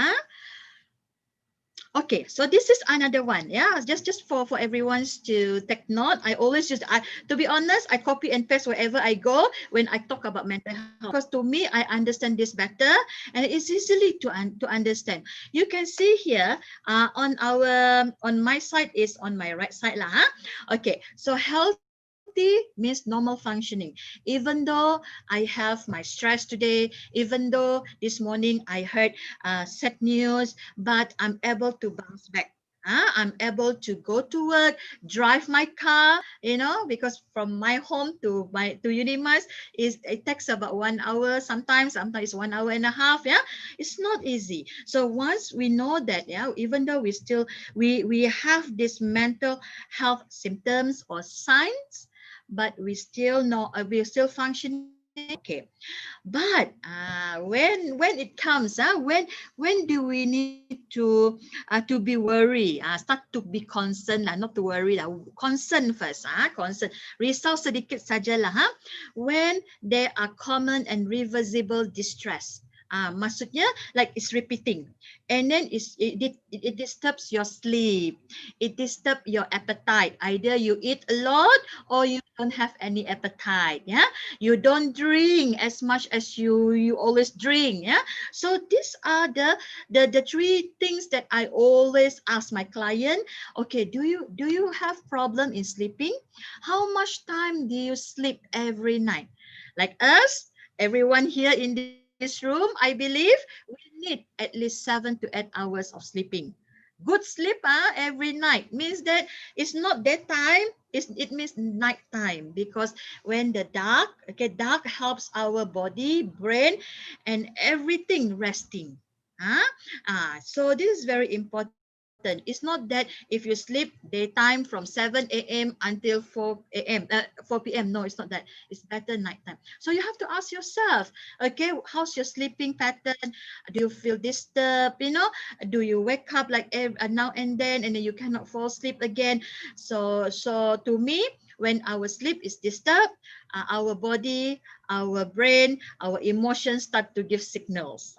Okay, so this is another one. Yeah, just for everyone's to take note. I always use, to be honest, I copy and paste wherever I go when I talk about mental health, because to me I understand this better and it's easily to understand. You can see here on my side is on my right side lah. Okay, so healthy means normal functioning. Even though I have my stress today, even though this morning I heard sad news, but I'm able to bounce back. I'm able to go to work, drive my car, because from my home to Unimas it takes about 1 hour, sometimes it's 1 hour and a half. Yeah, it's not easy. So once we know that, yeah, even though we have this mental health symptoms or signs, but we still know we're still functioning. Okay, but when it comes, when do we need to be worried? Start to be concerned lah, not to worry lah. Concern first. Concern. Risau sedikit sajalah. When there are common and reversible distress. Maksudnya like it's repeating, and then it disturbs your sleep, it disturbs your appetite. Either you eat a lot or you don't have any appetite. Yeah, you don't drink as much as you always drink. Yeah, so these are the 3 things that I always ask my client. Okay, do you have problem in sleeping? How much time do you sleep every night? Like us, everyone here in this room, I believe we need at least 7 to 8 hours of sleeping. Good sleep every night means that it's not daytime, it means night time, because when the dark helps our body, brain, and everything resting. So this is very important. It's not that if you sleep daytime from 7 a.m. until 4 a.m. 4 p.m. No, it's not that. It's better nighttime. So you have to ask yourself, okay, how's your sleeping pattern? Do you feel disturbed? Do you wake up like now and then you cannot fall asleep again? So to me, when our sleep is disturbed, our body, our brain, our emotions start to give signals.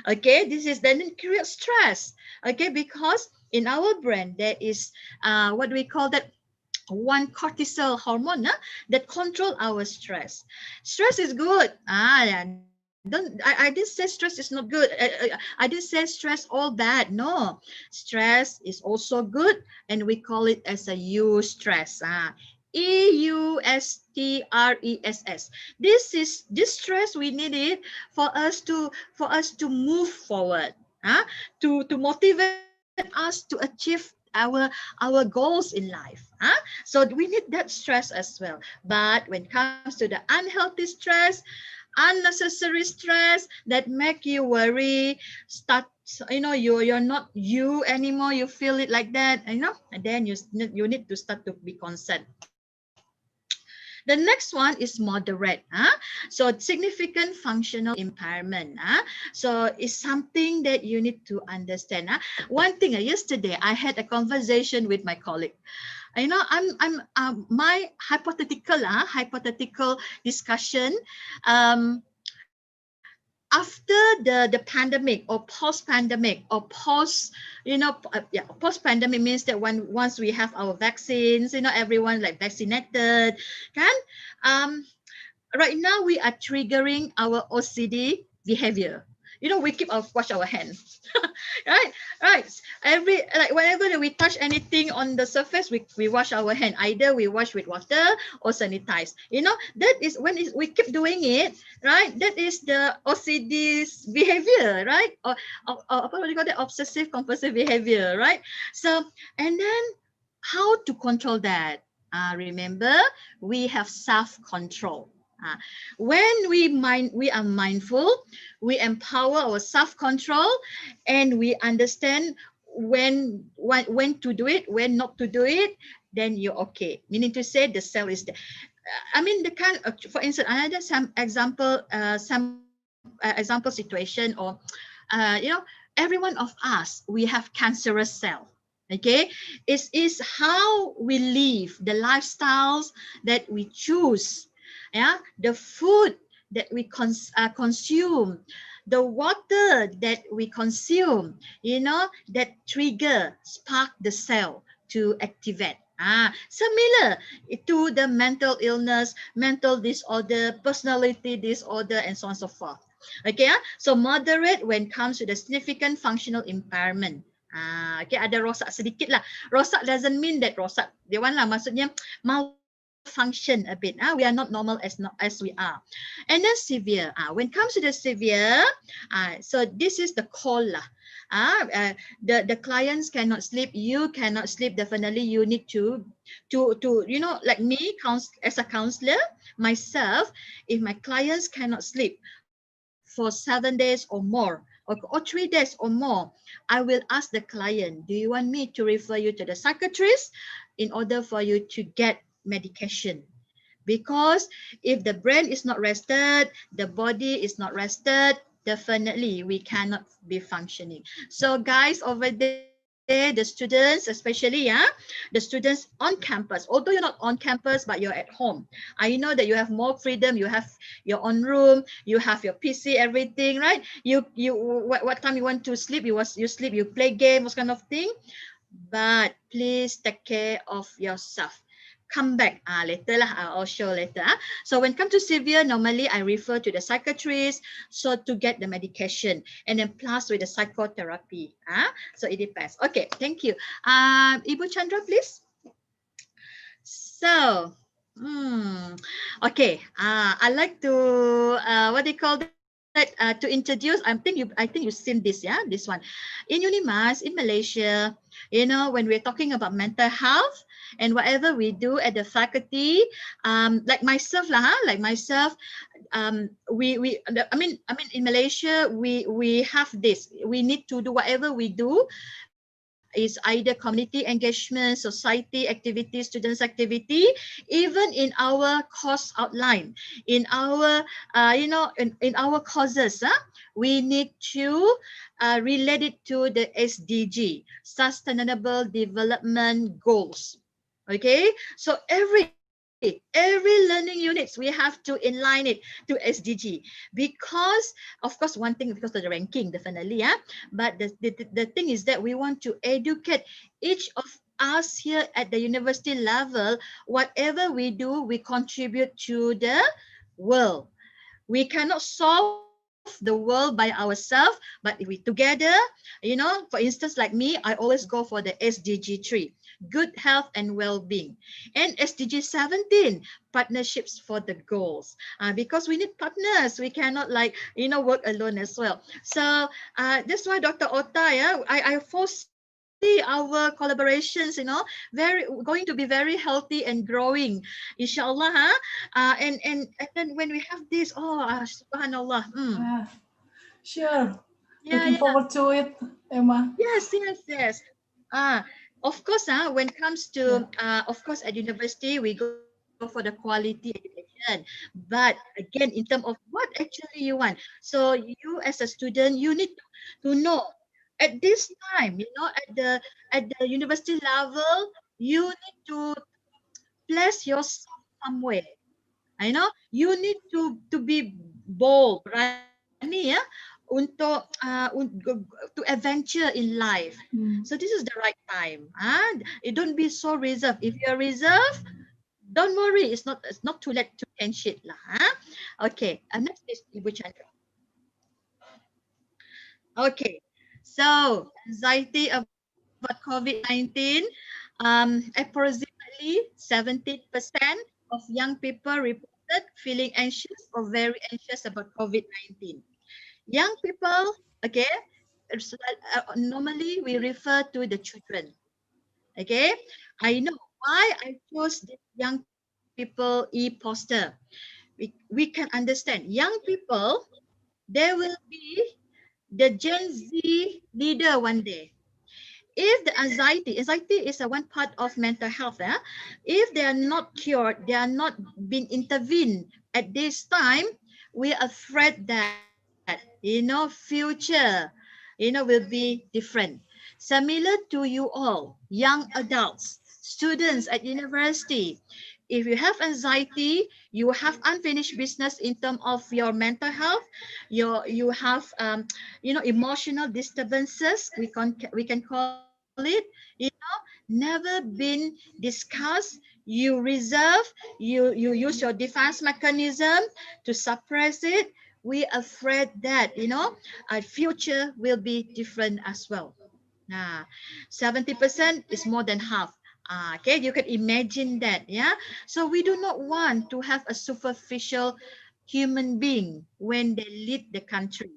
Okay, this is then create stress. Okay, because in our brain there is what we call that one cortisol hormone that control our stress. Stress is good. I didn't say stress is not good. I didn't say stress all bad. No, stress is also good, and we call it as a eustress. EUSTRESS. This stress we need it for us to move forward. To motivate us to achieve our goals in life. So we need that stress as well. But when it comes to the unhealthy stress, unnecessary stress that make you worry, you're not you anymore, you feel it like that, and then you need to start to be concerned. The next one is moderate. So significant functional impairment. So it's something that you need to understand. One thing, yesterday I had a conversation with my colleague. I'm my hypothetical discussion. After the pandemic or post-pandemic or post-pandemic means that once we have our vaccines, everyone like vaccinated, right now we are triggering our OCD behavior. We keep wash our hands. right whenever we touch anything on the surface, we wash our hand. Either we wash with water or sanitize. That is when we keep doing it, right? That is the OCD's behavior, right? Or what do you call that? Obsessive compulsive behavior, right? So, and then how to control that? Remember, we have self-control. When we are mindful, we empower our self-control, and we understand when to do it, when not to do it, then you're okay. Meaning to say the cell is there. I mean, the kind of, for instance, another some example situation, or every one of us, we have cancerous cell. Okay, is how we live, the lifestyles that we choose, yeah, the food that we consume, the water that we consume, that trigger, spark the cell to activate. Similar to the mental illness, mental disorder, personality disorder, and so on and so forth. Okay, so moderate when it comes to the significant functional impairment. Okay, ada rosak sedikit lah. Rosak doesn't mean that rosak dia one lah, maksudnya malfunction a bit. We are not normal as we are. And then severe. When it comes to the severe, so this is the call lah. The clients cannot sleep, you cannot sleep. Definitely you need to like me, as a counselor myself, if my clients cannot sleep for 7 days or more, or 3 days or more, I will ask the client, do you want me to refer you to the psychiatrist in order for you to get medication? Because if the brain is not rested, the body is not rested, definitely we cannot be functioning. So guys over there, the students especially, the students on campus, although you're not on campus, but you're at home, I know that you have more freedom, you have your own room, you have your PC, everything, right? What time you want to sleep, you sleep, you play game, what kind of thing. But please take care of yourself. Come back later lah, I'll show later. So when it comes to severe, normally I refer to the psychiatrist, so to get the medication, and then plus with the psychotherapy. So it depends. Okay, thank you. Ibu Chandra, please. So okay, I like to what they call that, to introduce. I think you've seen this, yeah, this one in Unimas in Malaysia. When we're talking about mental health and whatever we do at the faculty, like myself I mean in Malaysia we have this. We need to do whatever we do is either community engagement, society activity, students activity, even in our course outline, in our in our courses, we need to relate it to the SDG, Sustainable Development Goals. Okay, so every learning units we have to inline it to SDG, because of course one thing, because of the ranking, definitely, but the thing is that we want to educate each of us here at the university level. Whatever we do, we contribute to the world. We cannot solve the world by ourselves, but if we together, for instance, like me, I always go for the SDG 3, good health and well-being, and SDG 17, partnerships for the goals, because we need partners. We cannot work alone as well. So that's why Dr. Ota, I foresee our collaborations, going to be very healthy and growing, inshallah. And then when we have this, subhanallah. Sure. Yeah, Looking forward to it, Emma. Yes. Of course, when it comes to, of course, at university, we go for the quality education. But again, in terms of what actually you want. So you as a student, you need to know at this time, at the university level, you need to place yourself somewhere. You need to be bold, berani, untuk to adventure in life. So this is the right time. Don't be so reserved. If you're reserved, don't worry. It's not too late to change it lah. Okay. Next is Ibu Chandra. Okay. So anxiety about COVID-19. Approximately 17% of young people reported feeling anxious or very anxious about COVID-19. Young people, okay, normally we refer to the children. Okay, I know why I chose this young people e-poster. We can understand young people, they will be the Gen Z leader one day. if the anxiety is a one part of mental health, if they are not cured, they are not being intervened at this time, we are afraid that, future, will be different. Similar to you all, young adults, students at university, if you have anxiety, you have unfinished business in terms of your mental health, you have emotional disturbances, we can call it, never been discussed, you reserve, you use your defense mechanism to suppress it. We afraid that our future will be different as well. Nah, 70% is more than half. Okay, you can imagine that, yeah. So we do not want to have a superficial human being when they lead the country.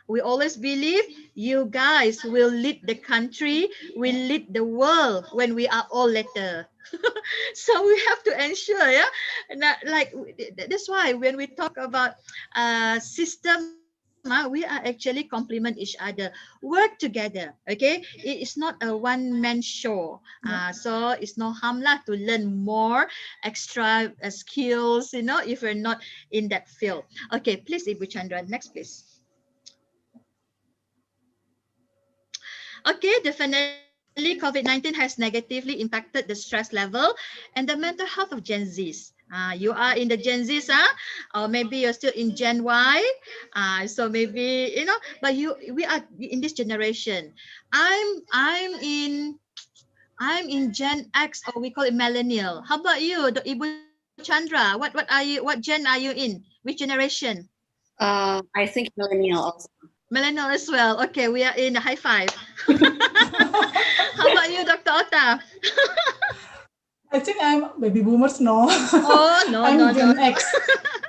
We always believe you guys will lead the country, will lead the world when we are all later. So we have to ensure, yeah, that's why when we talk about system, we are actually complement each other, work together. Okay, it is not a one man show. So it's no harm lah to learn more extra skills, if you're not in that field. Okay, please, Ibu Chandra, next please. Okay, definitely COVID-19 has negatively impacted the stress level and the mental health of Gen Zs. You are in the Gen Zs, or maybe you're still in Gen Y. So maybe, but we are in this generation. I'm in Gen X, or we call it millennial. How about you, Ibu Chandra? What are you? What Gen are you in? Which generation? I think millennial also. Millennial as well. Okay, we are in a high five. How about you, Dr. Otta? I think I'm baby boomers, no. Oh, no, I'm no, Gen no. X.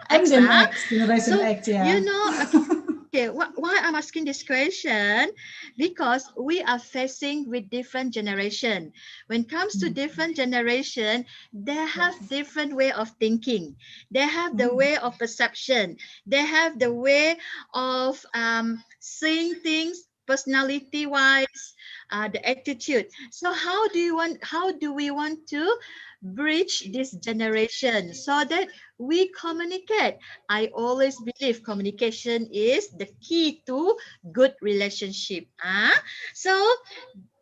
I'm Gen X, Generation X, yeah. Okay, why I'm asking this question? Because we are facing with different generation. When it comes to different generation, they have different way of thinking. They have the way of perception. They have the way of seeing things personality wise, the attitude. So how do we want to bridge this generation so that we communicate? I always believe communication is the key to good relationship. So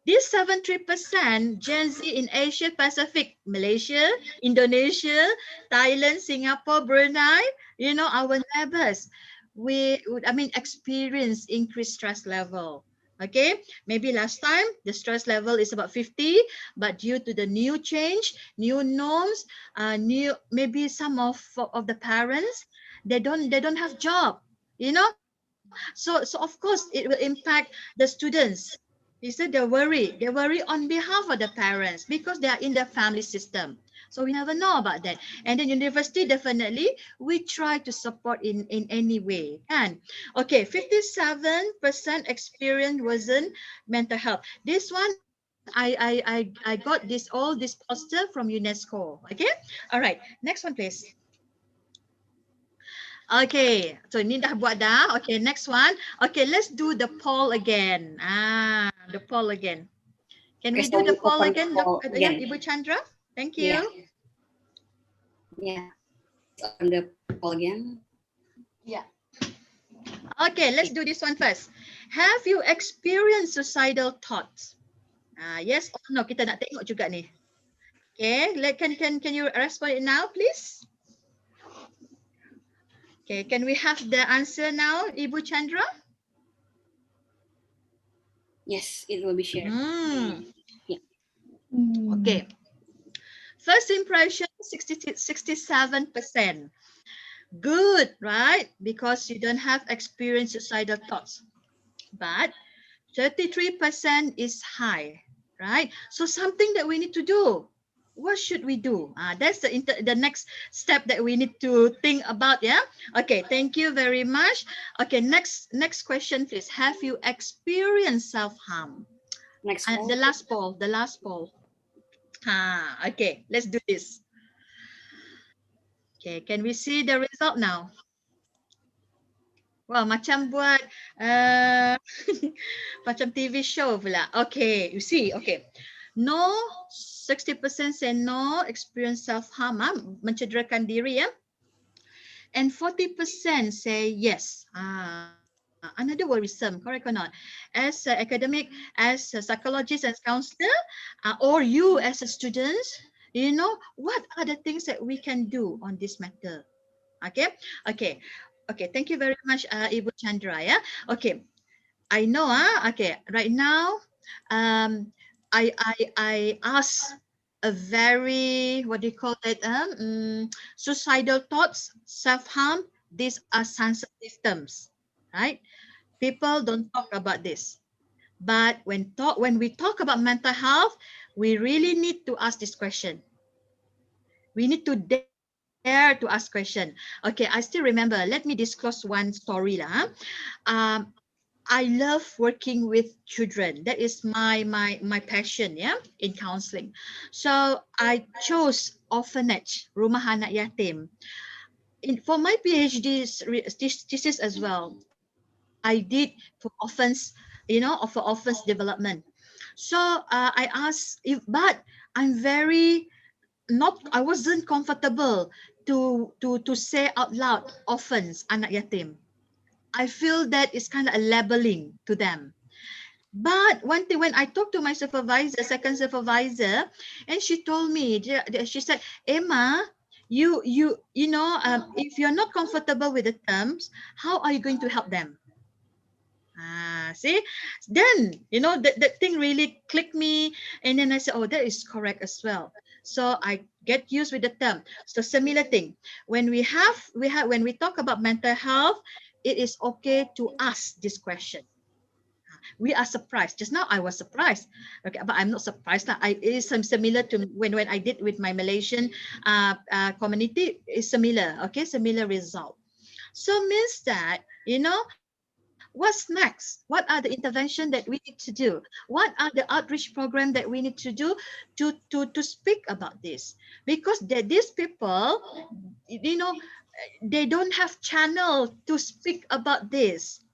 this 73% Gen Z in Asia Pacific, Malaysia, Indonesia, Thailand, Singapore, Brunei, our neighbors, experience increased stress level. Okay, maybe last time the stress level is about 50, but due to the new change, new norms, maybe some of the parents, they don't have job, so of course it will impact the students. You said they worry on behalf of the parents because they are in the family system. So we never know about that. And then university, definitely we try to support in any way. And okay, 57% experience wasn't mental health. This one I got all this poster from UNESCO. Okay, all right. Next one, please. Okay, so ini dah buat dah. Okay, next one. Okay, let's do the poll again. The poll again. Can we Okay, so do the we poll open again, poll again. Ibu Chandra? Thank you. Yeah. Open the poll again. Yeah. Okay, let's do this one first. Have you experienced suicidal thoughts? Yes or no? Kita nak tengok juga ni. Okay, can you respond it now, please? Okay, can we have the answer now, Ibu Chandra? Yes, it will be shared. Yeah. Okay. First impression, 67%. Good, right? Because you don't have experienced suicidal thoughts. But 33% is high, right? So something that we need to do. What should we do? That's the next step that we need to think about, yeah? Okay, thank you very much. Okay, next question, please. Have you experienced self-harm? Next poll. The last poll. Okay, let's do this. Okay, can we see the result now? Wah, macam buat uh, macam TV show pula. Okay, you see. Okay. No, 60% say no, experience self-harm, mencederakan diri, ya. And 40% say yes. Another worrisome, correct or not? As academic, as a psychologist and counselor, or you as a student, you know, what are the things that we can do on this matter? Okay, okay, okay. Thank you very much, Ibu Chandra. Yeah. Okay, I know. Okay, right now, I ask a very, what do you call it? Suicidal thoughts, self harm. These are sensitive terms, right? People don't talk about this. But when we talk about mental health, we really need to ask this question. We need to dare to ask question. Okay, I still remember. Let me disclose one story lah. Um, I love working with children. That is my passion, yeah, in counseling. So I chose orphanage, rumah anak yatim. For my PhD thesis as well, I did for orphans development. So I asked but I'm very not, I wasn't comfortable to say out loud orphans, anak yatim. I feel that it's kind of a labeling to them. But one thing, when I talked to my supervisor, second supervisor, and she told me, she said, Emma, if you're not comfortable with the terms, how are you going to help them? See, then that thing really clicked me, and then I said, oh, that is correct as well. So I get used with the term. So similar thing, when we talk about mental health, it is okay to ask this question. We are surprised. Just now I was surprised. Okay, but I'm not surprised. It is similar to when I did with my Malaysian community. Is similar. Okay, similar result. So means that what's next? What are the intervention that we need to do? What are the outreach program that we need to do to speak about this? Because these people, they don't have channel to speak about this.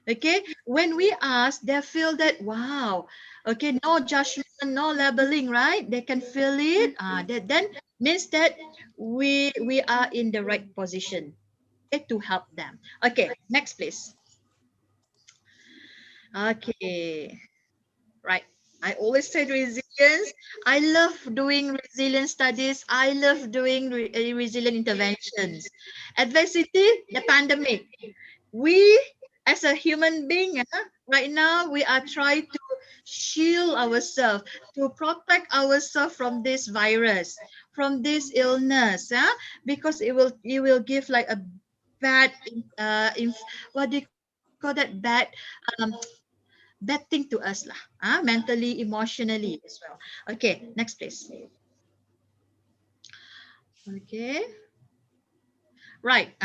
Okay, when we ask, they feel that wow, okay, no judgment, no labeling, right? They can feel it. That then means that we are in the right position, okay, to help them. Okay, next please. Okay, right. I always say resilience. I love doing resilience studies. I love doing resilient interventions. Adversity, the pandemic. We, as a human being, right now, we are trying to shield ourselves, to protect ourselves from this virus, from this illness, because it will give like a bad, what do you call that, bad thing to us lah, mentally, emotionally as well. Okay, next please. Okay. Right.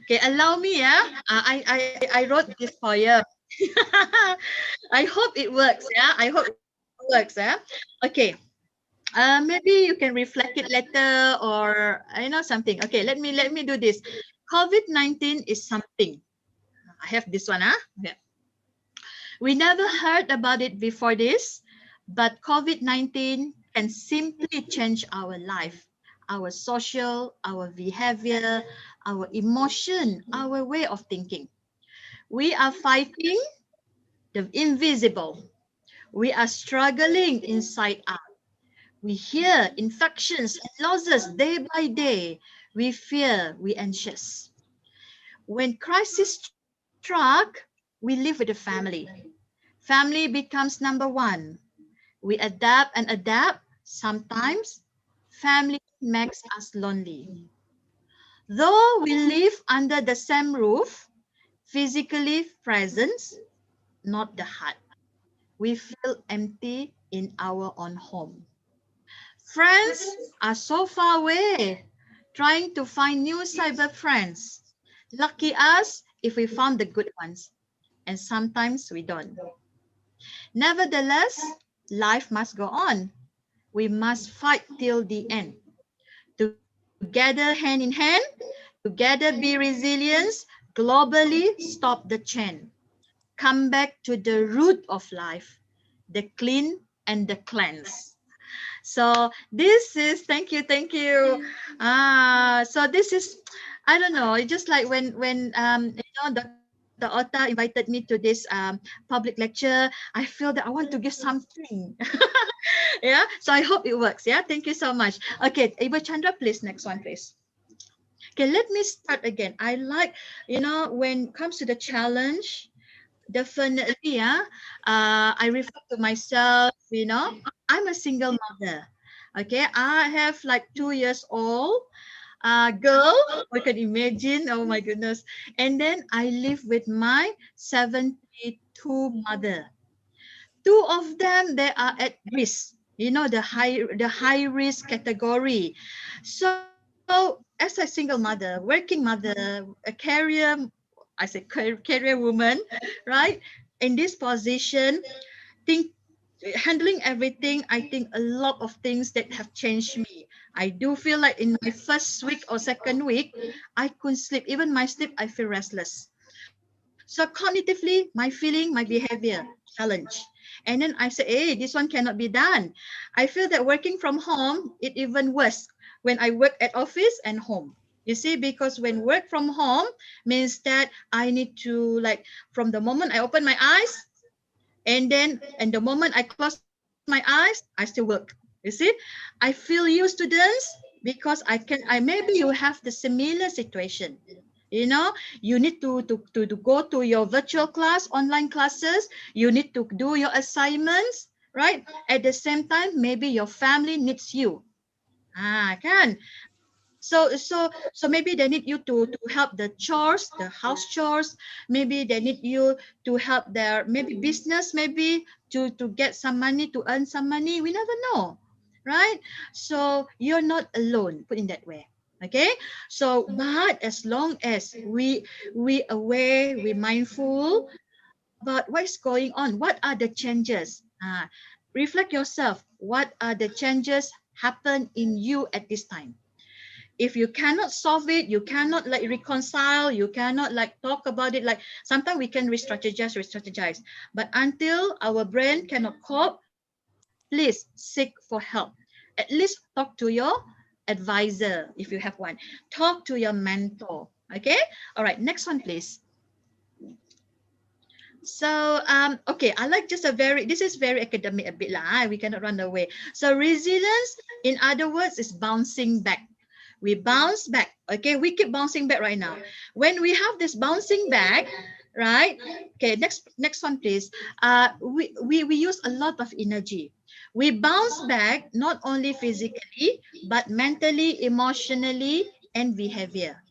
Okay, allow me, I wrote this poem. I hope it works, I hope it works, Okay. Maybe you can reflect it later, or something. Okay, let me do this. COVID-19 is something. I have this one, Okay. We never heard about it before this, but COVID-19 can simply change our life, our social, our behavior, our emotion, our way of thinking. We are fighting the invisible. We are struggling inside out. We hear infections and losses day by day. We fear, we anxious. When crisis struck, we live with the family. Family becomes number one. We adapt and adapt. Sometimes family makes us lonely. Though we live under the same roof, physically present, not the heart. We feel empty in our own home. Friends are so far away, trying to find new cyber friends. Lucky us if we found the good ones, and sometimes we don't. Nevertheless, life must go on. We must fight till the end. Together, hand in hand, together be resilient, globally stop the chain, come back to the root of life, the clean and the cleanse. So this is, thank you, thank you. So this is, I don't know, it's just like when Dr. Otta invited me to this public lecture, I feel that I want to give something. Yeah, so I hope it works. Yeah, thank you so much. Okay, Ibu Chandra, please, next one, please. Okay, let me start again. I like, when it comes to the challenge, definitely, yeah. I refer to myself, I'm a single mother. Okay, I have like 2 years old girl. We can imagine. Oh my goodness. And then I live with my 72 mother. Two of them, they are at risk. The high risk category. So as a single mother, working mother, a career, I say career woman, right? In this position, think handling everything, I think a lot of things that have changed me. I do feel like in my first week or second week, I couldn't sleep. Even my sleep, I feel restless. So cognitively, my feeling, my behavior, challenge. And then I say, hey, this one cannot be done. I feel that working from home, it even worse when I work at office and home. You see, because when work from home means that I need to, like, from the moment I open my eyes, and the moment I close my eyes, I still work. You see, I feel you students because maybe you have the similar situation. You need to go to your virtual class, online classes. You need to do your assignments, right? At the same time, maybe your family needs you. Can. So maybe they need you to help the chores, the house chores. Maybe they need you to help their maybe business, maybe to get some money, to earn some money. We never know, right? So you're not alone, put in that way. Okay, so but as long as we aware, we mindful about what is going on, what are the changes, reflect yourself, what are the changes happen in you at this time. If you cannot solve it, you cannot like reconcile, you cannot like talk about it, like sometimes we can re-strategize, but until our brain cannot cope, please seek for help. At least talk to your advisor if you have one, talk to your mentor. Okay, all right, next one please. So okay, I like just this is very academic a bit lah. We cannot run away. So resilience, in other words, is bouncing back. We bounce back. Okay, we keep bouncing back right now. When we have this bouncing back, right? Okay, next one please. We use a lot of energy. We bounce back not only physically but mentally, emotionally, and behavior.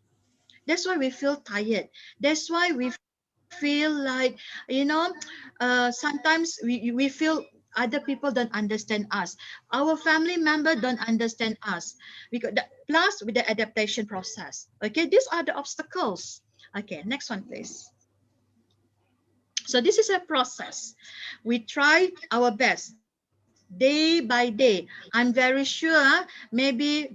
That's why we feel tired. That's why we feel like, sometimes we feel other people don't understand us. Our family member don't understand us. Plus with the adaptation process. Okay, these are the obstacles. Okay, next one, please. So this is a process. We try our best day by day. I'm very sure maybe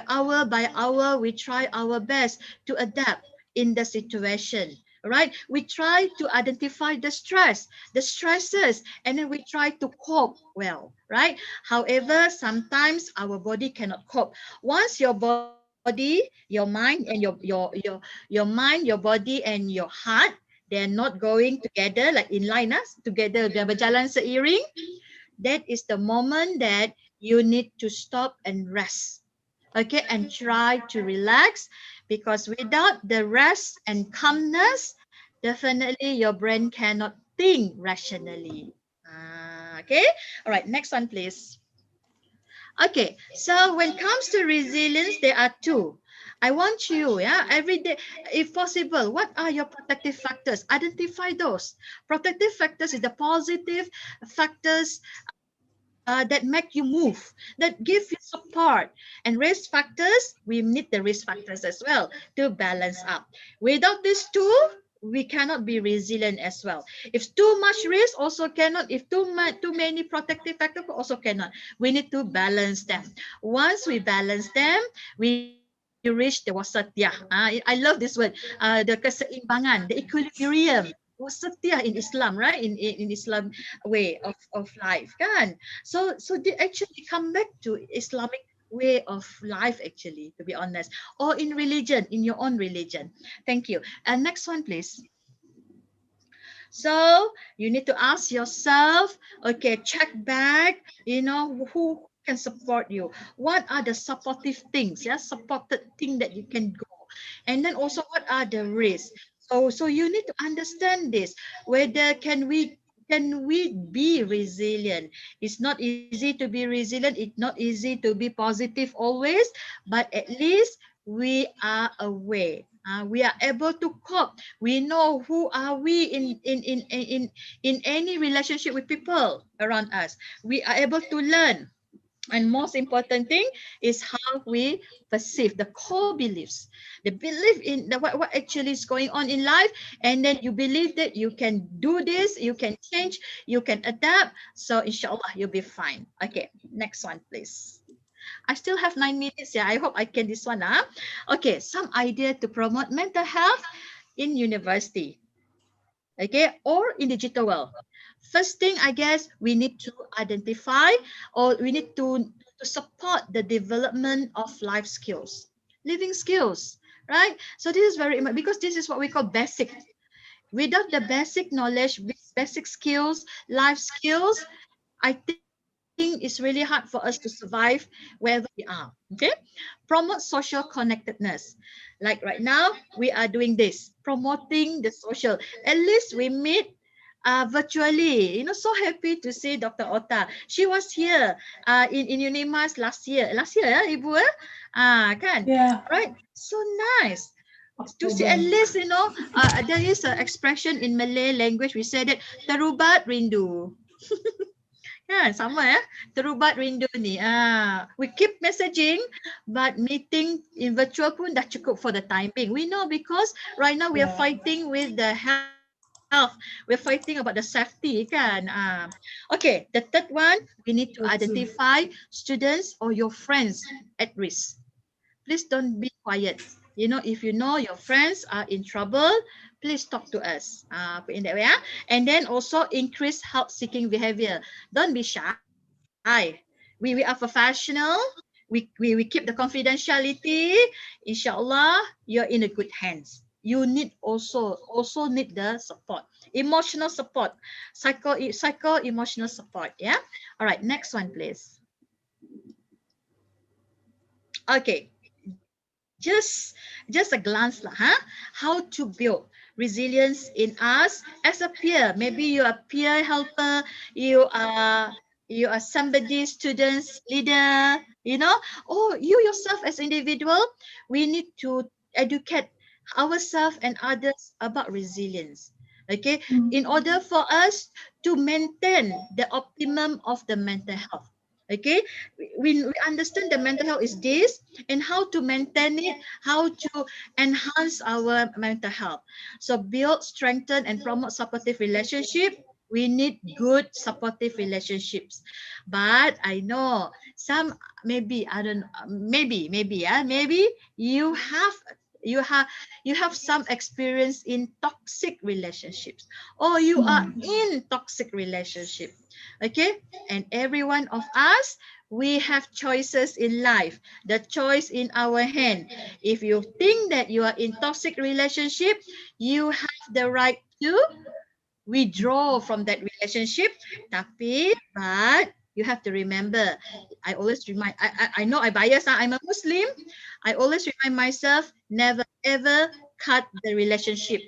hour by hour we try our best to adapt in the situation. Right? We try to identify the stresses, and then we try to cope well, right? However, sometimes our body cannot cope. Once your body, your mind, and your mind, your body, and your heart, they're not going together like in line, together, dia berjalan seiring. That is the moment that you need to stop and rest. Okay, and try to relax, because without the rest and calmness, definitely your brain cannot think rationally. Okay, all right, next one, please. Okay, so when it comes to resilience, there are two. I want you, every day, if possible, what are your protective factors? Identify those. Protective factors is the positive factors that make you move, that give you support. And risk factors, we need the risk factors as well to balance up. Without these two, we cannot be resilient as well. If too much risk, also cannot. If too many protective factors, also cannot. We need to balance them. Once we balance them, we can reach the wasatiyah. I love this word. The keseimbangan, the equilibrium. Wasatiyah in Islam, right? In Islam way of life, kan? So they actually come back to Islamic way of life, actually, to be honest, or in religion, in your own religion. Thank you. And next one, please. So you need to ask yourself, okay, check back, who can support you? What are the supportive things, supported thing that you can go? And then also, what are the risks? So you need to understand this, whether can we be resilient. It's not easy to be resilient. It's not easy to be positive always, but at least we are aware. We are able to cope. We know who are we in any relationship with people around us. We are able to learn. And most important thing is how we perceive the core beliefs, the belief in what actually is going on in life, and then you believe that you can do this, you can change, you can adapt. So inshallah, you'll be fine. Okay, next one, please. I still have 9 minutes. Yeah, I hope I can this one. Okay, some idea to promote mental health in university. Okay, or in digital world. First thing, I guess, we need to identify, or we need to support the development of life skills, living skills, right? So this is very important, because this is what we call basic. Without the basic knowledge, basic skills, life skills, I think it's really hard for us to survive wherever we are. Okay, promote social connectedness. Like right now, we are doing this, promoting the social. At least we meet virtually. So happy to see Dr. Ota. She was here in Unimas last year. Ibu, kan? Yeah. Right? So nice to see. At least, there is an expression in Malay language. We said it, terubat rindu. Kan, sama terubat rindu ni. We keep messaging, but meeting in virtual pun dah cukup for the time being. We know, because right now we are fighting with the health. We're fighting about the safety, kan. Okay, the third one, we need to identify students or your friends at risk. Please don't be quiet. If you know your friends are in trouble, please talk to us. Put in that way. And then also increase help-seeking behavior. Don't be shy. We are professional. We keep the confidentiality. Inshallah, you're in a good hands. You need also need the support, emotional support, psycho emotional support. Yeah. All right. Next one, please. Okay. Just a glance lah, how to build resilience in us as a peer. Maybe you are peer helper, you are somebody, students, leader, or you yourself as individual. We need to educate ourselves and others about resilience. Okay, in order for us to maintain the optimum of the mental health. Okay, we understand the mental health is this, and how to maintain it, how to enhance our mental health. So build, strengthen, and promote supportive relationship. We need good supportive relationships. But I know some, maybe I don't, maybe you have some experience in toxic relationships, or you are in toxic relationship. Okay, and every one of us, we have choices in life, the choice in our hand. If you think that you are in toxic relationship, you have the right to withdraw from that relationship. But you have to remember, I always remind, I know I bias, I'm a Muslim. I always remind myself, never ever cut the relationship.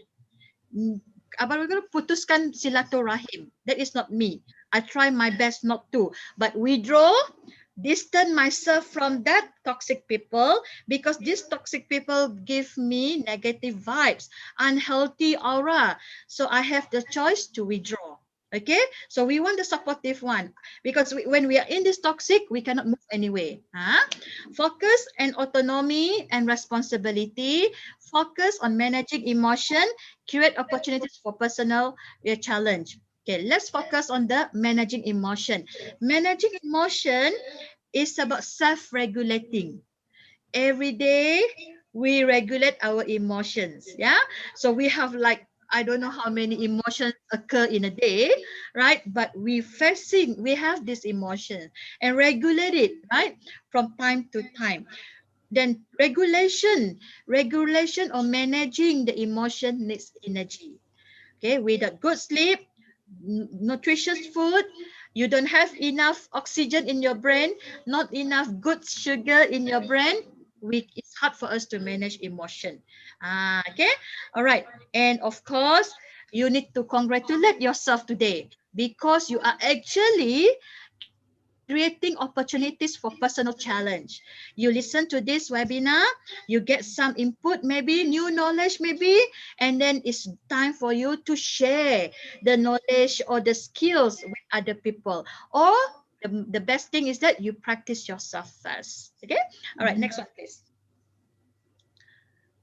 Abang putuskan silaturahim. That is not me. I try my best not to, but withdraw, distance myself from that toxic people, because these toxic people give me negative vibes, unhealthy aura. So I have the choice to withdraw. Okay, so we want the supportive one, because when we are in this toxic, we cannot move anyway. Focus on autonomy and responsibility. Focus on managing emotion. Create opportunities for personal challenge. Okay, let's focus on the managing emotion. Managing emotion is about self-regulating. every day we regulate our emotions. Yeah. So we have like, I don't know how many emotions occur in a day, right? But we have this emotion and regulate it, right? From time to time. Then regulation or managing the emotion needs energy. Okay, without good sleep, nutritious food, you don't have enough oxygen in your brain, not enough good sugar in your brain, it's hard for us to manage emotion. Okay, all right. And of course, you need to congratulate yourself today because you are actually creating opportunities for personal challenge. You listen to this webinar, you get some input, maybe new knowledge, maybe, and then it's time for you to share the knowledge or the skills with other people. Or the best thing is that you practice yourself first. Okay. All right. Next one, please.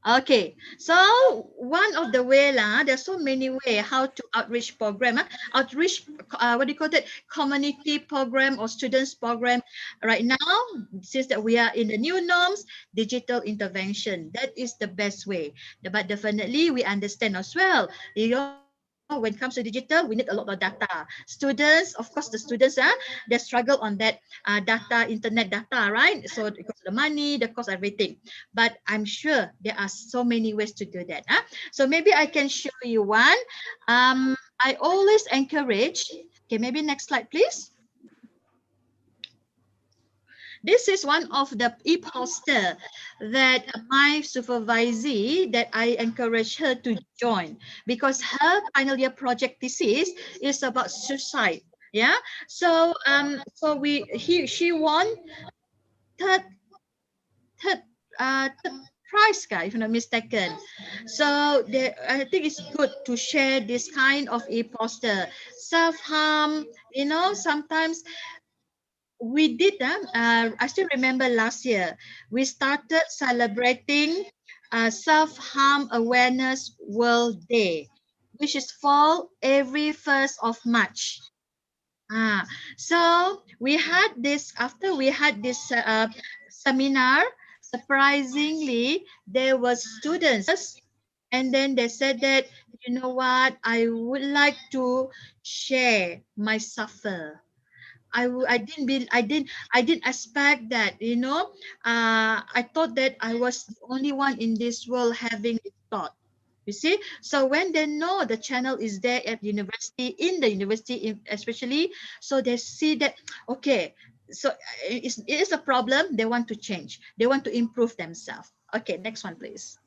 Okay, so one of the way lah, there's so many way how to outreach program. Outreach, what do you call that? Community program or students program. Right now, since that we are in the new norms, digital intervention, that is the best way. But definitely we understand as well. You know, when it comes to digital, we need a lot of data. Students, of course, the students, they struggle on that data, internet data, right? So because of the money, the cost, everything. But I'm sure there are so many ways to do that. So maybe I can show you one. I always encourage, okay, maybe next slide, please. This is one of the e-poster that my supervisee that I encourage her to join because her final year project thesis is about suicide. Yeah. So she won third third third prize, if I'm not mistaken. So I think it's good to share this kind of e-poster. Self-harm, you know, sometimes we did I still remember last year we started celebrating self-harm awareness world day, which is fall every 1st of March. So we had this, after we had this seminar, surprisingly there was students, and then they said that, you know what, I would like to share my suffer. I didn't expect that, you know. I thought that I was the only one in this world having this thought. You see, so when they know the channel is there at university, in the university especially, so they see that, okay, so it is a problem, they want to change, they want to improve themselves. Okay, next one, please.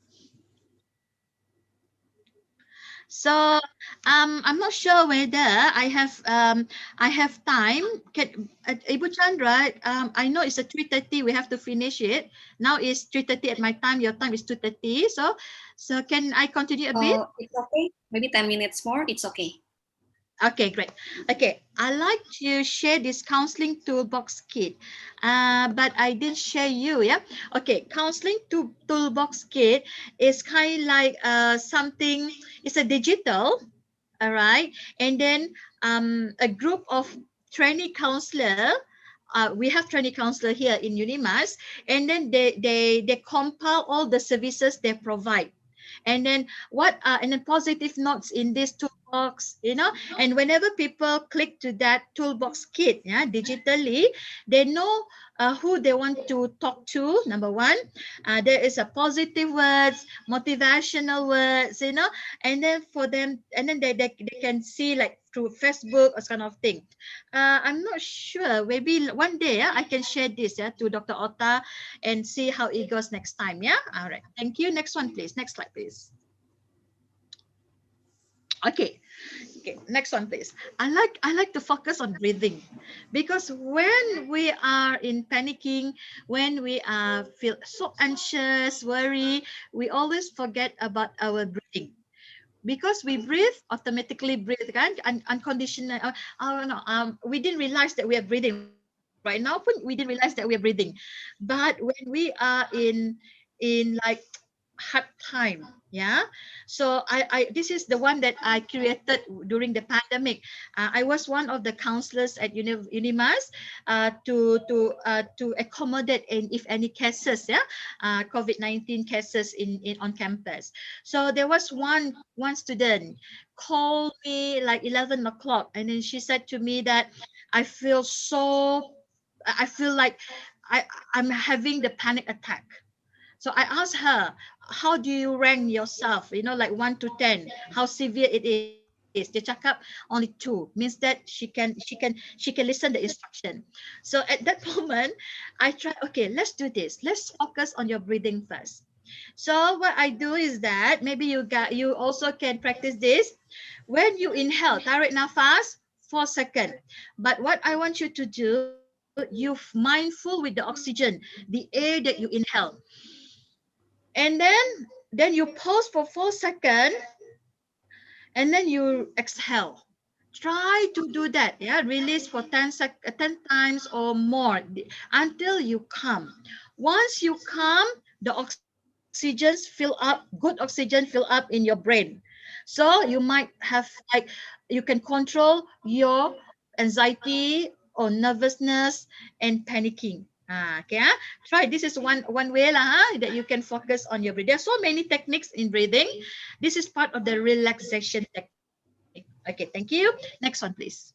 So I'm not sure whether I have time. Can Ibu Chandra? I know it's a 3:30. We have to finish it. Now it's 3:30 at my time. Your time is 2:30. So can I continue a bit? It's okay. Maybe 10 minutes more. It's okay. Okay, great. Okay, I like to share this counseling toolbox kit, but I didn't share you. Yeah. Okay, counseling toolbox kit is kind of like something. It's a digital, all right, and then a group of trainee counselor. We have trainee counselor here in Unimas, and then they compile all the services they provide. And then what are and then positive notes in this toolbox, you know, and whenever people click to that toolbox kit, yeah, digitally, they know who they want to talk to. Number one, there is a positive words, motivational words, you know, and then for them, and then they can see like through Facebook or kind of thing. I'm not sure. Maybe one day I can share this to Dr. Otta and see how it goes next time. Yeah. All right. Thank you. Next one, please. Next slide, please. Okay. Okay, next one, please. I like to focus on breathing because when we are in panicking, when we feel so anxious, worry, we always forget about our breathing. Because we breathe, automatically breathe, kan? Unconditional. No, we didn't realize that we are breathing. Right now, we didn't realize that we are breathing. But when we are in like hard time, Yeah, so this is the one that I created during the pandemic. I was one of the counselors at Unimas to accommodate in if any cases, yeah, COVID-19 cases in on campus. So there was one student called me like 11 o'clock, and then she said to me that I feel like I'm having the panic attack. So I asked her, how do you rank yourself? You know, like 1 to 10, how severe it is. Dia cakap only 2, means that she can listen the instruction. So at that moment, I tried, okay, let's do this. Let's focus on your breathing first. So what I do is that maybe you also can practice this. When you inhale, tarik nafas 4 seconds. But what I want you to do, you mindful with the oxygen, the air that you inhale. And then you pause for 4 seconds, and then you exhale. Try to do that. Yeah, release for 10 times or more until you calm. Once you calm, the oxygens fill up, good oxygen fill up in your brain. So you might have like, you can control your anxiety or nervousness and panicking. Okay, try. This is one way lah, that you can focus on your breathing. There are so many techniques in breathing. This is part of the relaxation technique. Okay, thank you. Next one, please.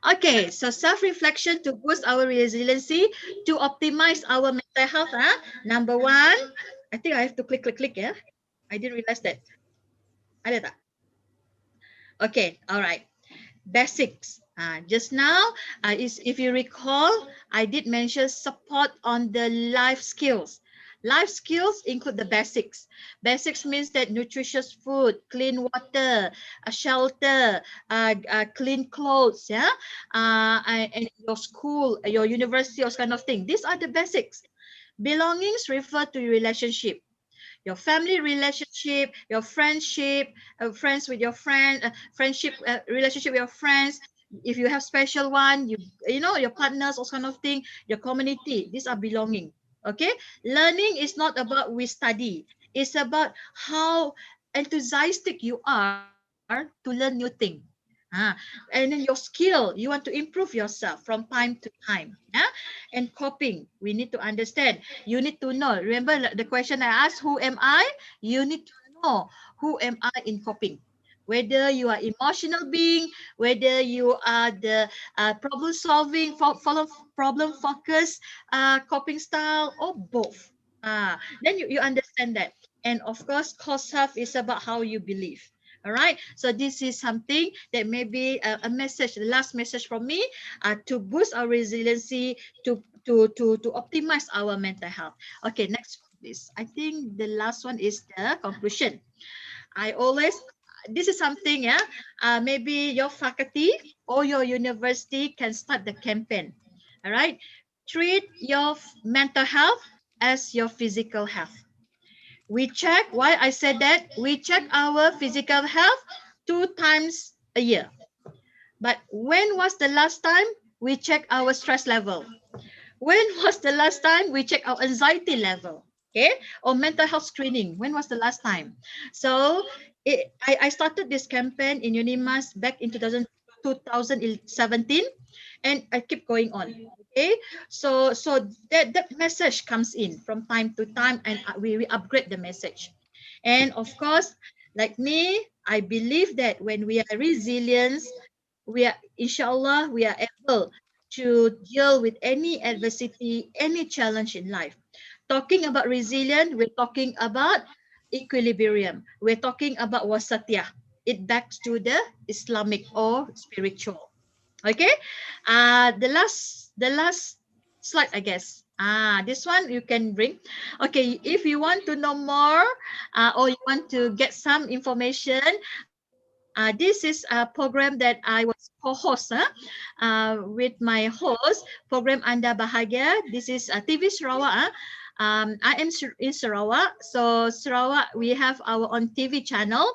Okay, so self-reflection to boost our resiliency, to optimize our mental health. Number one, I think I have to click. Yeah, I didn't realize that. Ada tak? Okay, all right. Basics. Just now, if you recall, I did mention support on the life skills. Life skills include the basics. Basics means that nutritious food, clean water, a shelter, clean clothes, yeah, and your school, your university, or kind of thing. These are the basics. Belongings refer to relationship, your family relationship, your friendship, friends with your friend, friendship, relationship with your friends. If you have special one, you know, your partners, all kind of thing, your community. These are belonging. Okay, learning is not about we study. It's about how enthusiastic you are to learn new thing. And then your skill, you want to improve yourself from time to time. And coping, we need to understand. You need to know. Remember the question I asked, who am I? You need to know who am I in coping. Whether you are emotional being, whether you are the problem solving, problem focused coping style, or both. Then you understand that. And of course, core self is about how you believe. All right. So this is something that may be a message, the last message from me, to boost our resiliency, to optimize our mental health. Okay, next one, please. I think the last one is the conclusion. I always, this is something, yeah, maybe your faculty or your university can start the campaign. All right. Treat your mental health as your physical health. We check, why I said that, we check our physical health 2 times a year. But when was the last time we check our stress level? When was the last time we check our anxiety level? Okay, or mental health screening? When was the last time? So I started this campaign in Unimas back in 2017, and I keep going on. Okay, so that message comes in from time to time, and we upgrade the message. And of course, like me, I believe that when we are resilient, we are, inshallah, we are able to deal with any adversity, any challenge in life. Talking about resilience, we're talking about equilibrium. We're talking about wasatiyah. It backs to the Islamic or spiritual. Okay, the last slide, I guess. This one you can bring. Okay, if you want to know more, or you want to get some information, this is a program that I was co-host with my host, program Anda Bahagia. This is TV Sarawak. I am in Sarawak, so Sarawak we have our own TV channel.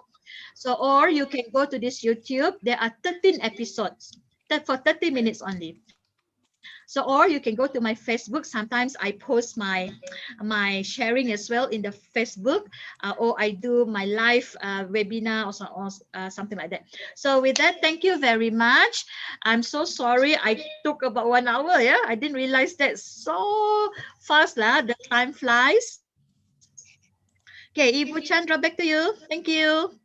So, or you can go to this YouTube. There are 13 episodes that for 30 minutes only. So So, or you can go to my Facebook. Sometimes I post my sharing as well in the Facebook, or I do my live webinar or something like that. So with that, thank you very much. I'm so sorry I took about 1 hour. Yeah, I didn't realize that so fast lah. The time flies. Okay, Ibu Chandra, back to you. Thank you.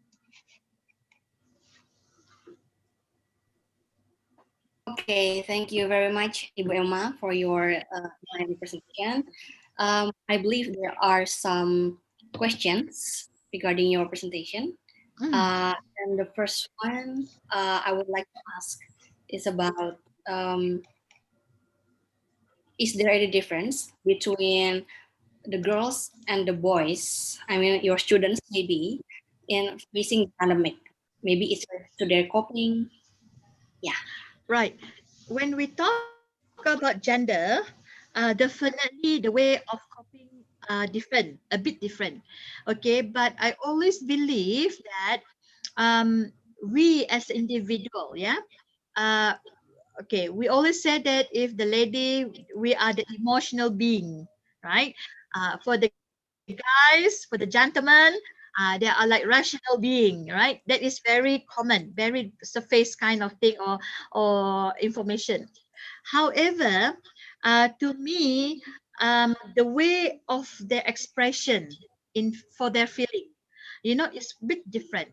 Okay, thank you very much, Ibu Emma, for your presentation. I believe there are some questions regarding your presentation. And the first one I would like to ask is about, is there any difference between the girls and the boys, I mean your students maybe, in facing the pandemic? Maybe it's to their coping. Yeah. Right. When we talk about gender, definitely the way of coping different, a bit different. Okay, but I always believe that we as individual, yeah, uh, okay, we always say that if the lady, we are the emotional being, right? For the guys, for the gentlemen, they are like rational being, right? That is very common, very surface kind of thing, or information. However, to me, the way of their expression in for their feeling, is a bit different.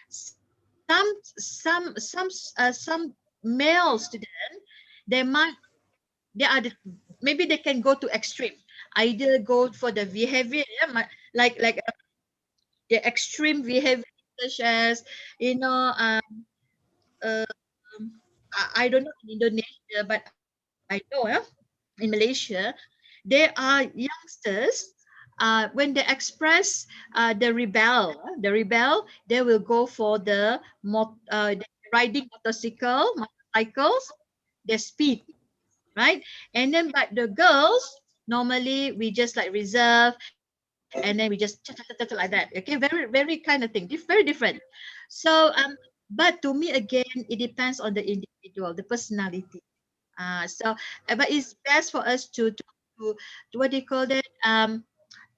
Some male student, they might they are the, maybe they can go to extreme, either go for the behavior, yeah, like the extreme behavior, such as, you know uh, I don't know in Indonesia, but I know, in Malaysia, there are youngsters, when they express the rebel, they will go for the riding motorcycles, the speed, right? And then, but the girls, normally we just like reserve, and then we just like that. Okay, very kind of thing, very different. So, but to me again, it depends on the individual, the personality. So, but it's best for us to what do you call that?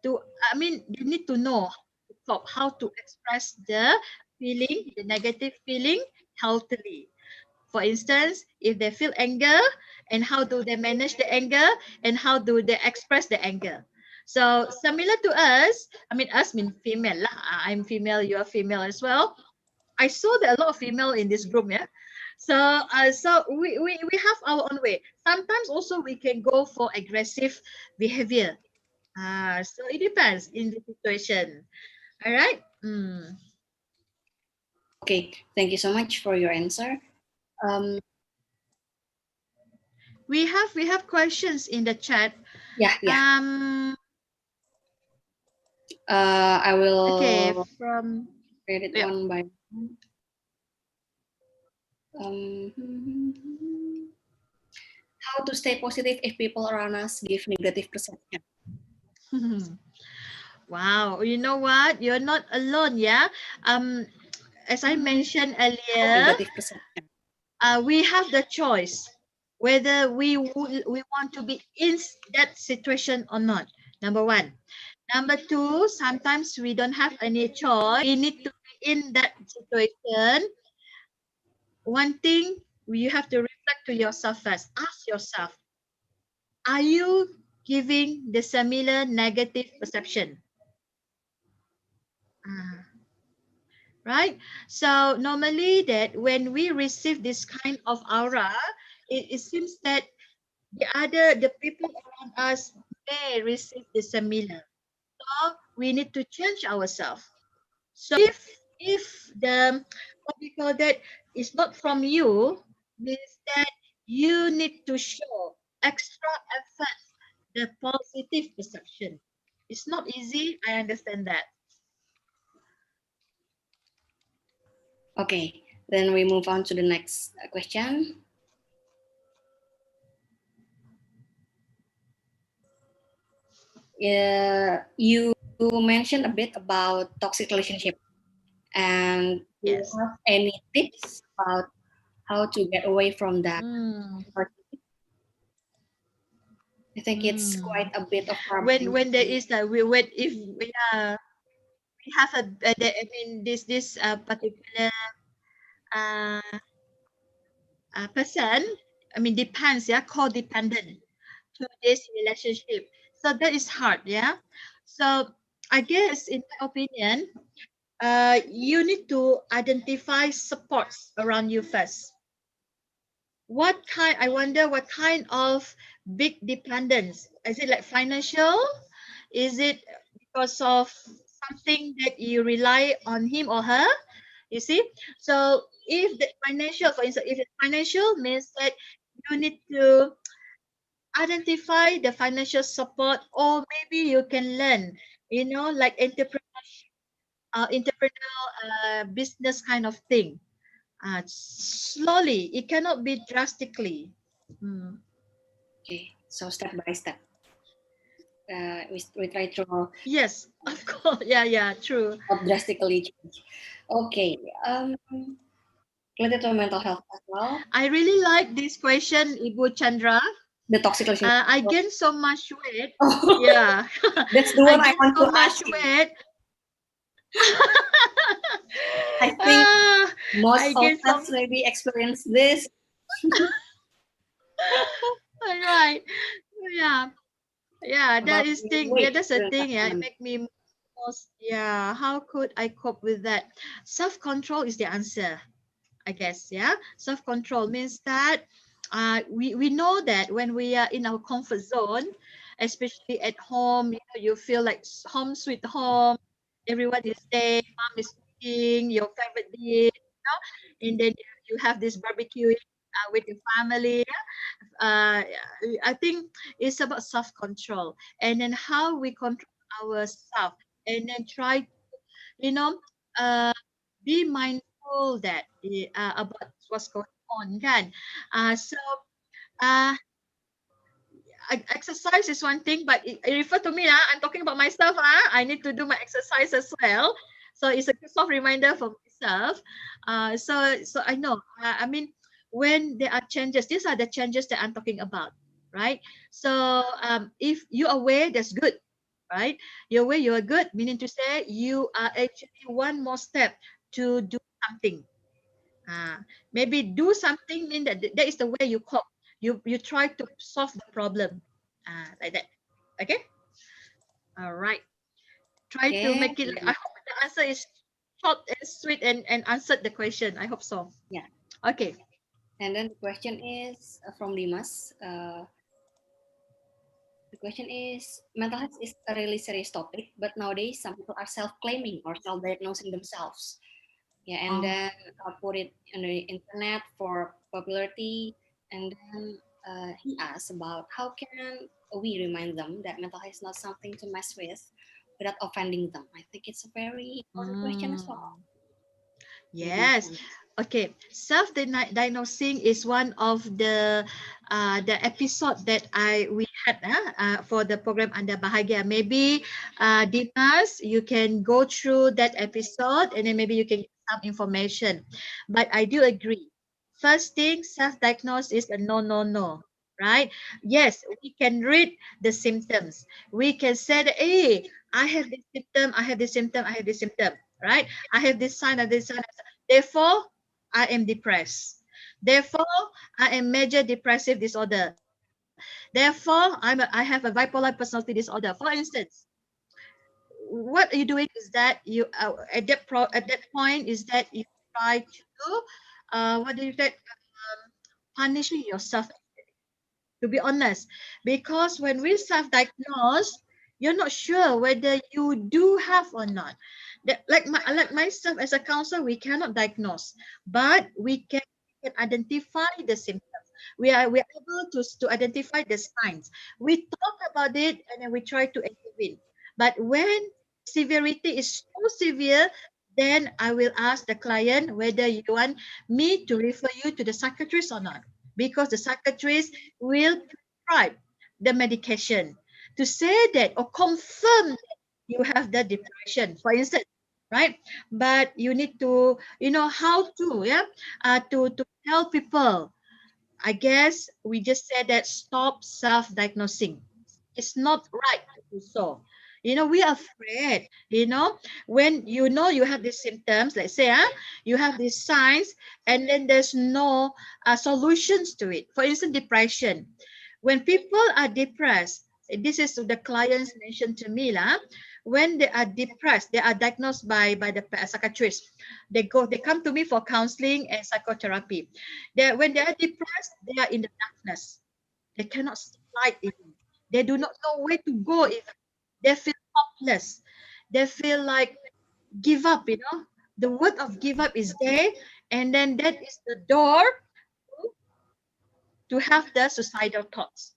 To I mean, you need to know how to express the feeling, the negative feeling, healthily. For instance, if they feel anger, and how do they manage the anger, and how do they express the anger? So similar to us, I mean us mean female lah. I'm female, you are female as well. I saw that a lot of female in this group, yeah. So we have our own way. Sometimes also we can go for aggressive behavior. So it depends in the situation. All right. Okay, thank you so much for your answer. We have questions in the chat. Yeah. I will read it one by one. How to stay positive if people around us give negative perception? Wow, you know what? You're not alone, yeah. As I mentioned earlier, we have the choice whether we want to be in that situation or not. Number one. Number two, sometimes we don't have any choice. We need to be in that situation. One thing, you have to reflect to yourself first. Ask yourself, are you giving the similar negative perception? Right? So normally that when we receive this kind of aura, it seems that the people around us may receive the similar. So we need to change ourselves. So if the what we call that is not from you, means that you need to show extra effort, the positive perception. It's not easy, I understand that. Okay, then we move on to the next question. You mentioned a bit about toxic relationship, and do you have any tips about how to get away from that? I think it's quite a bit of when there is that when if we have I mean this particular uh, person, I mean depends, yeah, codependent to this relationship. So that is hard, yeah. So I guess in my opinion, you need to identify supports around you first. I wonder what kind of big dependence. Is it like financial? Is it because of something that you rely on him or her? You see? So if the financial, for instance, if it's financial means that you need to identify the financial support, or maybe you can learn, like entrepreneurial business kind of thing. Slowly, it cannot be drastically. Okay, so step by step. We try to. Yes, of course. Yeah, true. Not drastically change. Okay. Related to mental health as well. I really like this question, Ibu Chandra. The toxic relationship. I gained so much weight. Oh. Yeah. That's the one I want so to much ask weight. I think most I of gained us maybe experience this. All right. Yeah. Yeah, that is thing. Yeah, that's a thing. Yeah, it make me most. Yeah, how could I cope with that? Self-control is the answer, I guess. Yeah, self-control means that we know that when we are in our comfort zone, especially at home, you feel like home sweet home. Everyone is there, mom is cooking your favorite dish, and then you have this barbecue with your family. uh, I think it's about self-control, and then how we control ourselves, and then try to, you know, uh, be mindful that about what's going on, kan? So uh, exercise is one thing, but it refer to me. I'm talking about myself. I need to do my exercise as well. So it's a soft reminder for myself. So I know. I mean, when there are changes, these are the changes that I'm talking about, right? So if you're aware, that's good, right? You're aware, you are good, meaning to say you are actually one more step to do something. Maybe do something mean that is the way you cope. You try to solve the problem, like that. Okay. All right. Try to make it. I hope the answer is short and sweet and answered the question. I hope so. Yeah. Okay. And then the question is from Dimas. The question is, mental health is a really serious topic, but nowadays some people are self-claiming or self-diagnosing themselves. Yeah, and then put it on the internet for popularity. And then he asked about how can we remind them that mental health is not something to mess with without offending them. I think it's a very important question as well. Yes. Okay. Self-diagnosing is one of the episode that we had for the program Anda Bahagia. Maybe Dimas, you can go through that episode and then maybe you can get some information. But I do agree. First thing, self-diagnose is a no. Right? Yes, we can read the symptoms. We can say that, hey, I have this symptom, I have this symptom, I have this symptom. Right? I have this sign, I have this sign. Therefore, I am depressed. Therefore, I am major depressive disorder. Therefore, I have a bipolar personality disorder. For instance, what are you doing is that you at that point is that you try to what do you say, punishing yourself, to be honest, because when we self-diagnose, you're not sure whether you do have or not. That, like myself as a counselor, we cannot diagnose, but we can identify the symptoms. We are able to identify the signs. We talk about it and then we try to intervene. But when severity is so severe, then I will ask the client whether you want me to refer you to the psychiatrist or not, because the psychiatrist will prescribe the medication to say that or confirm that you have the depression, for instance, right? But you need to, how to, to tell people. I guess we just said that stop self-diagnosing. It's not right to do so. We are afraid, when you have these symptoms, let's say, you have these signs, and then there's no solutions to it. For instance, depression. When people are depressed, this is the clients mentioned to me, when they are depressed, they are diagnosed by the psychiatrist. They come to me for counseling and psychotherapy. When they are depressed, they are in the darkness. They cannot see light even. They do not know where to go even. They feel hopeless. They feel like give up. The word of give up is there, and then that is the door to have the suicidal thoughts.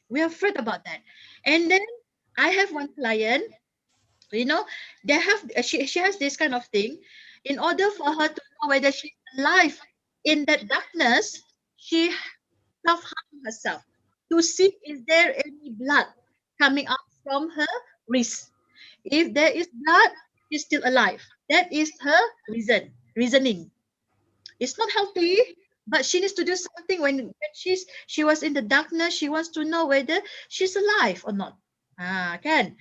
We are afraid about that. And then I have one client, they have she has this kind of thing. In order for her to know whether she's alive in that darkness, she self-harm herself to see is there any blood coming out from her wrist. If there is blood, she's still alive. That is her reasoning. It's not healthy, but she needs to do something when she was in the darkness. She wants to know whether she's alive or not. Can.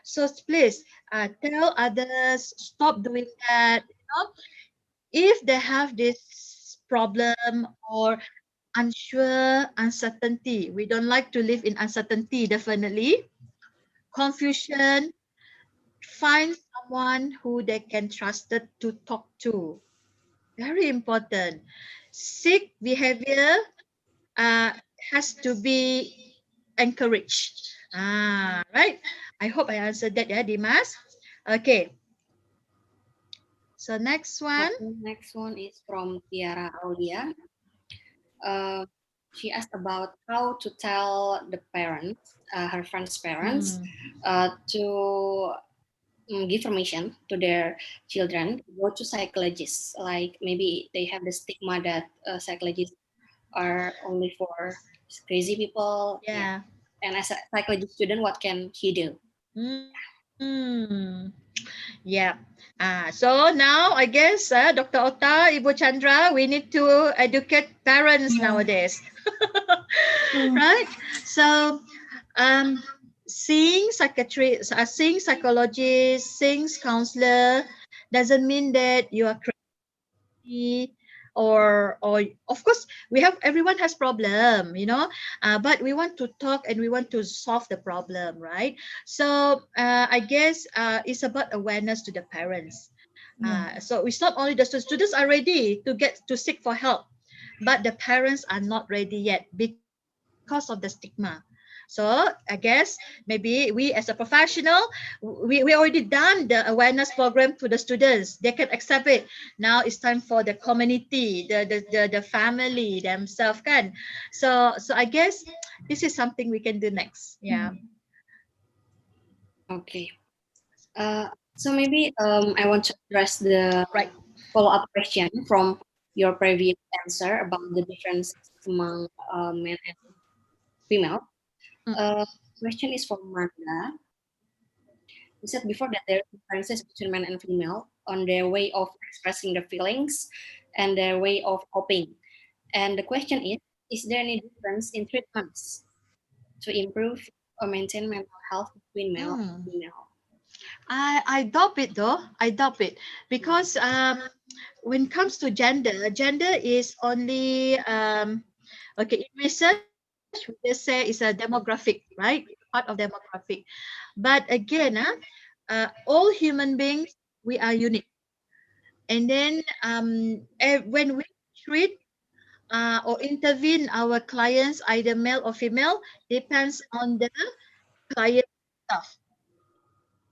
So please tell others, stop doing that. If they have this problem or unsure, uncertainty. We don't like to live in uncertainty, definitely. Confusion. Find someone who they can trust it to talk to. Very important. Sick behavior has to be encouraged. Right. I hope I answered that, Dimas. Okay. So next one. Next one is from Tiara Aulia. She asked about how to tell the parents, her friend's parents, to give permission to their children to go to psychologists. Like maybe they have the stigma that psychologists are only for crazy people. Yeah. And as a psychology student, what can he do? Yeah. So now I guess Dr. Ota, Ibu Chandra, we need to educate parents nowadays. Right? So seeing psychiatrist, seeing psychologist, seeing counselor doesn't mean that you are crazy or of course everyone has problem, but we want to talk and we want to solve the problem, right? So I guess it's about awareness to the parents. So it's not only the students are ready to seek for help, but the parents are not ready yet because of the stigma. So I guess maybe we as a professional, we already done the awareness program to the students. They can accept it. Now it's time for the community, the family themselves, can. So I guess this is something we can do next. Yeah. Okay. So maybe I want to address the follow-up question from your previous answer about the difference among men and female. Question is from Martha. You said before that there are differences between men and female on their way of expressing their feelings and their way of coping. And the question is there any difference in treatments to improve or maintain mental health between male and female? I doubt it though. I doubt it because when it comes to gender is only okay, in research we just say it's a demographic, right? Part of demographic. But again, all human beings, we are unique. And then when we treat or intervene our clients, either male or female, depends on the client itself,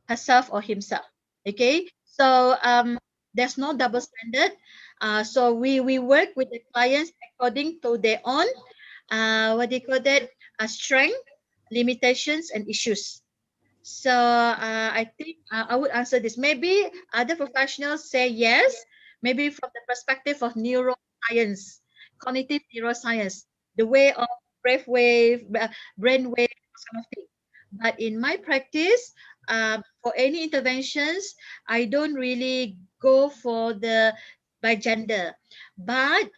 herself or himself. Okay, so there's no double standard. So we work with the clients according to their own what they call that strength, limitations, and issues. So I think I would answer this. Maybe other professionals say yes, maybe from the perspective of neuroscience, cognitive neuroscience, the way of brain wave, kind of thing. But in my practice, for any interventions, I don't really go for the by gender. But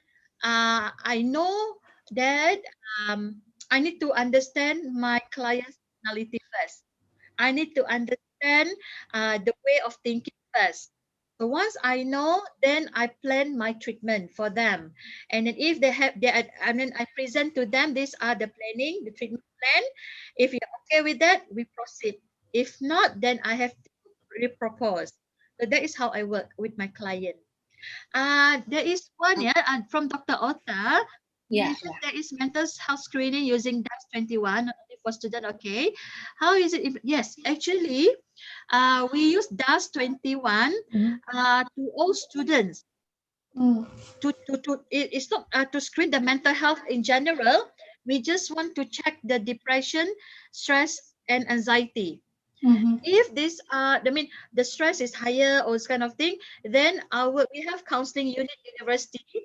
I know that I need to understand my client's personality first. I need to understand the way of thinking first. So once I know, then I plan my treatment for them. And then if they have, I present to them, these are the planning, the treatment plan. If you're okay with that, we proceed. If not, then I have to repropose. So that is how I work with my client. There is one, from Dr. Ota. Yeah, Mentioned there is mental health screening using DAS 21 not only for student. Okay, how is it? Yes, actually, we use DAS 21 to all students. It's not to screen the mental health in general. We just want to check the depression, stress, and anxiety. If this the stress is higher or this kind of thing, then we have counseling unit university.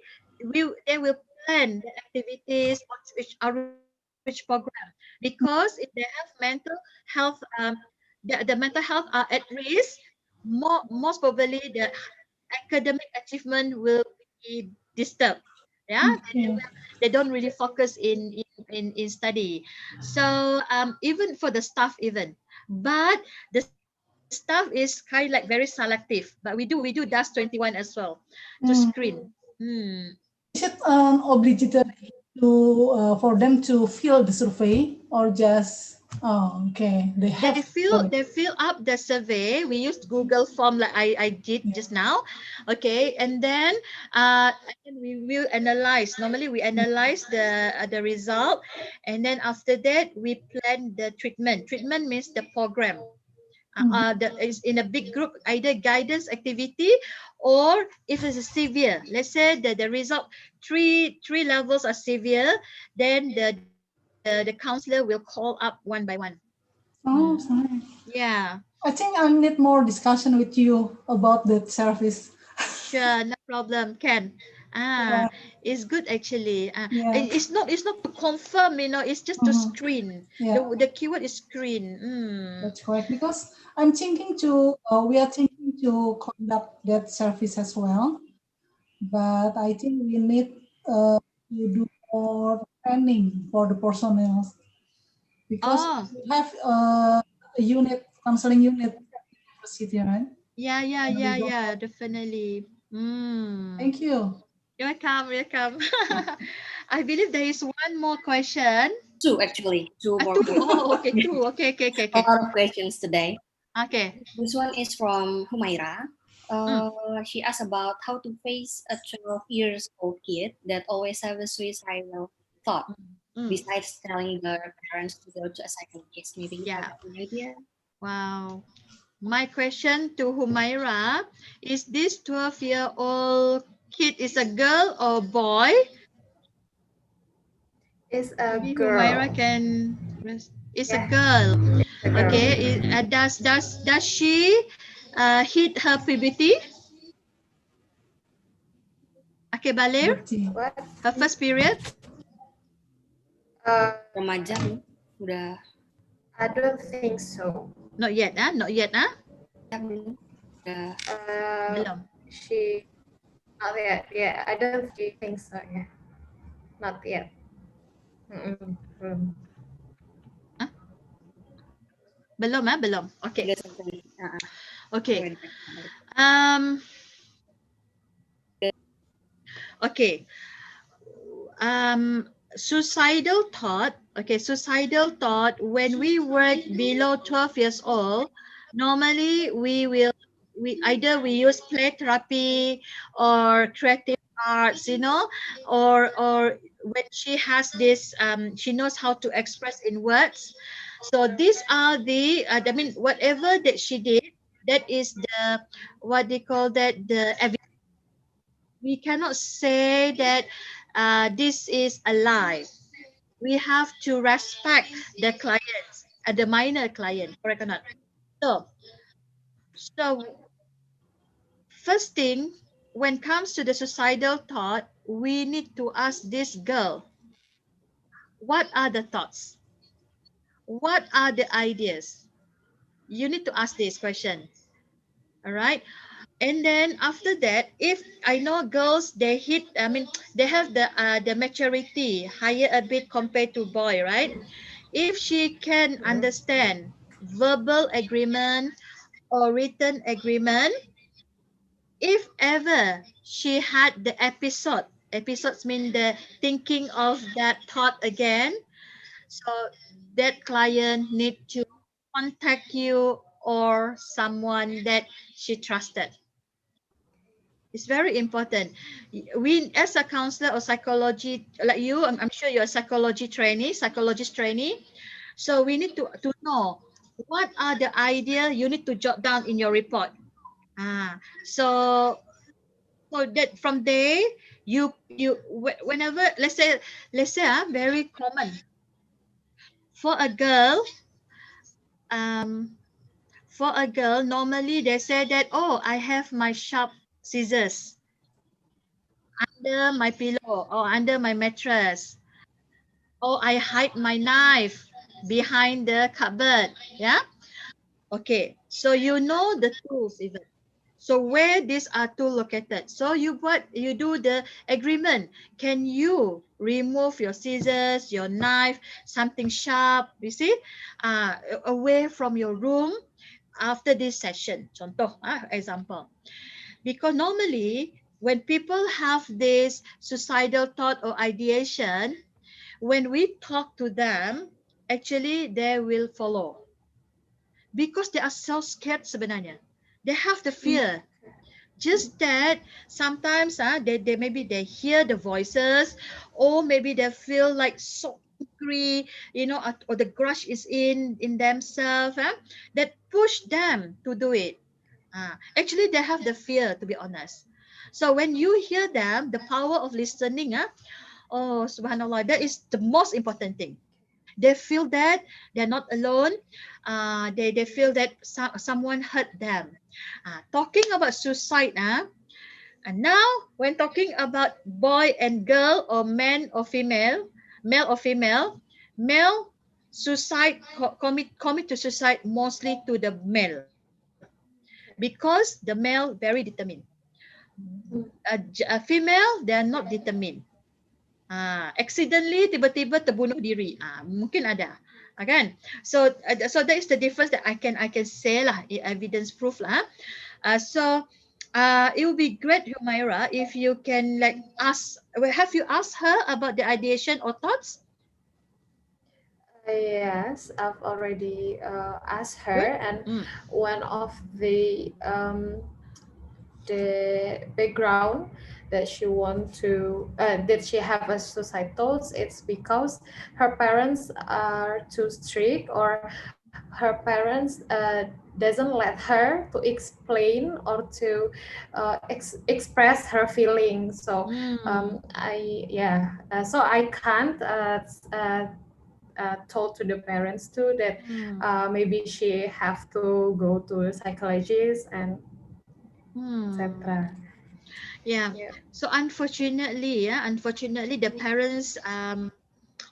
They will plan the activities on which outreach program, because if they have mental health, the mental health are at risk, most probably the academic achievement will be disturbed. Yeah, they don't really focus in study. So even for the staff, even, but the staff is kind of like very selective. But we do DAS 21 as well to screen. Is it obligatory to for them to fill the survey or just okay they have They fill up the survey. We used Google form like I did just now. Okay, and then we will analyze. Normally we analyze the result, and then after that we plan the treatment. Treatment means the program. That is in a big group, either guidance activity, or if it's a severe, let's say the result three levels are severe, then the counselor will call up one by one. Oh, sorry. Yeah. I think I need more discussion with you about that service. Sure, no problem. Can. Yeah. It's good actually. Yeah. It's not to confirm, it's just to screen. Yeah. The keyword is screen. That's correct, because I'm thinking to we are thinking to conduct that service as well, but I think we need to do more training for the personnel, because we have a unit, counseling unit at the university, right? Yeah, definitely. Thank you. You're welcome. I believe there is one more question. Two actually, two more Two. questions. Oh, okay, two. Okay. A lot of questions today. Okay. This one is from Humaira. She asked about how to face a 12 years old kid that always have a suicidal thought. Besides telling their parents to go to a psychologist, maybe you have an idea. Wow. My question to Humaira is: this 12-year-old kid is a girl or boy? Is a Maybe girl. Humaira can. It's a girl. A girl. Okay. Does she hit her puberty? Okay, Balir? What? Her first period? Remaja nih, udah. I don't think so. Not yet, Not yet, Belum. Belum. She not yet. Yeah, I don't think so. Yeah, not yet. Belum, belum. Okay. Okay. Okay. Suicidal thought. Okay, suicidal thought. When we work below 12 years old, normally we either we use play therapy or creative arts, or when she has this, she knows how to express in words. So these are whatever that she did, that is the, what they call that, the evidence. We cannot say that this is a lie. We have to respect the clients, the minor client, correct or not? So first thing, when it comes to the suicidal thought, we need to ask this girl, what are the thoughts? What are the ideas? You need to ask this question. All right. And then after that, if I know girls, they hit, I mean, they have the maturity higher a bit compared to boy, right? If she can understand verbal agreement or written agreement, if ever she had the episodes mean the thinking of that thought again, so that client need to contact you or someone that she trusted. It's very important. We, as a counselor or psychology, like you, I'm sure you're a psychologist trainee. So we need to know what are the idea you need to jot down in your report. So that from there, whenever, let's say very common for a girl, um, normally they say that, oh, I have my sharp scissors under my pillow or under my mattress. Oh, I hide my knife behind the cupboard. Yeah. Okay. So you know the tools even. So where these are two located. So you do the agreement. Can you remove your scissors, your knife, something sharp, you see, away from your room after this session. Contoh, example. Because normally when people have this suicidal thought or ideation, when we talk to them, actually they will follow because they are so scared sebenarnya. They have the fear. Just that sometimes they maybe they hear the voices, or maybe they feel like so angry, or the grudge is in themselves, that push them to do it. Actually, they have the fear, to be honest. So when you hear them, the power of listening, oh, subhanallah, that is the most important thing. They feel that they're not alone. They feel that someone hurt them. Talking about suicide, and now when talking about boy and girl or man or female, male or female, male suicide commit to suicide mostly to the male because the male very determined. A female they are not determined. Accidentally tiba-tiba terbunuh diri, mungkin ada, kan? So that is the difference that I can say lah, evidence proof lah. It would be great, Humaira, if you can have you asked her about the ideation or thoughts? Yes, I've already asked Good. her, and one of the background that she want to that she have a suicide thoughts, it's because her parents are too strict, or her parents doesn't let her to explain or to express her feelings. So so I can't told to the parents too that maybe she have to go to a psychologist and etc. Yeah. So unfortunately, the parents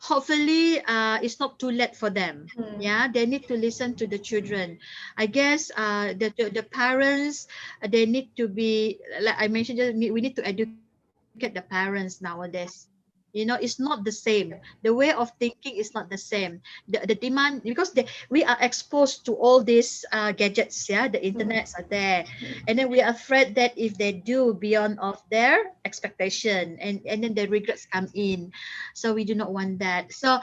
hopefully it's not too late for them. Yeah, they need to listen to the children. I guess the parents, they need to be, like I mentioned, we need to educate the parents nowadays. It's not the same. The way of thinking is not the same. The demand, because we are exposed to all these gadgets. Yeah, the internets are there, and then we are afraid that if they do beyond of their expectation, and then the regrets come in. So we do not want that. So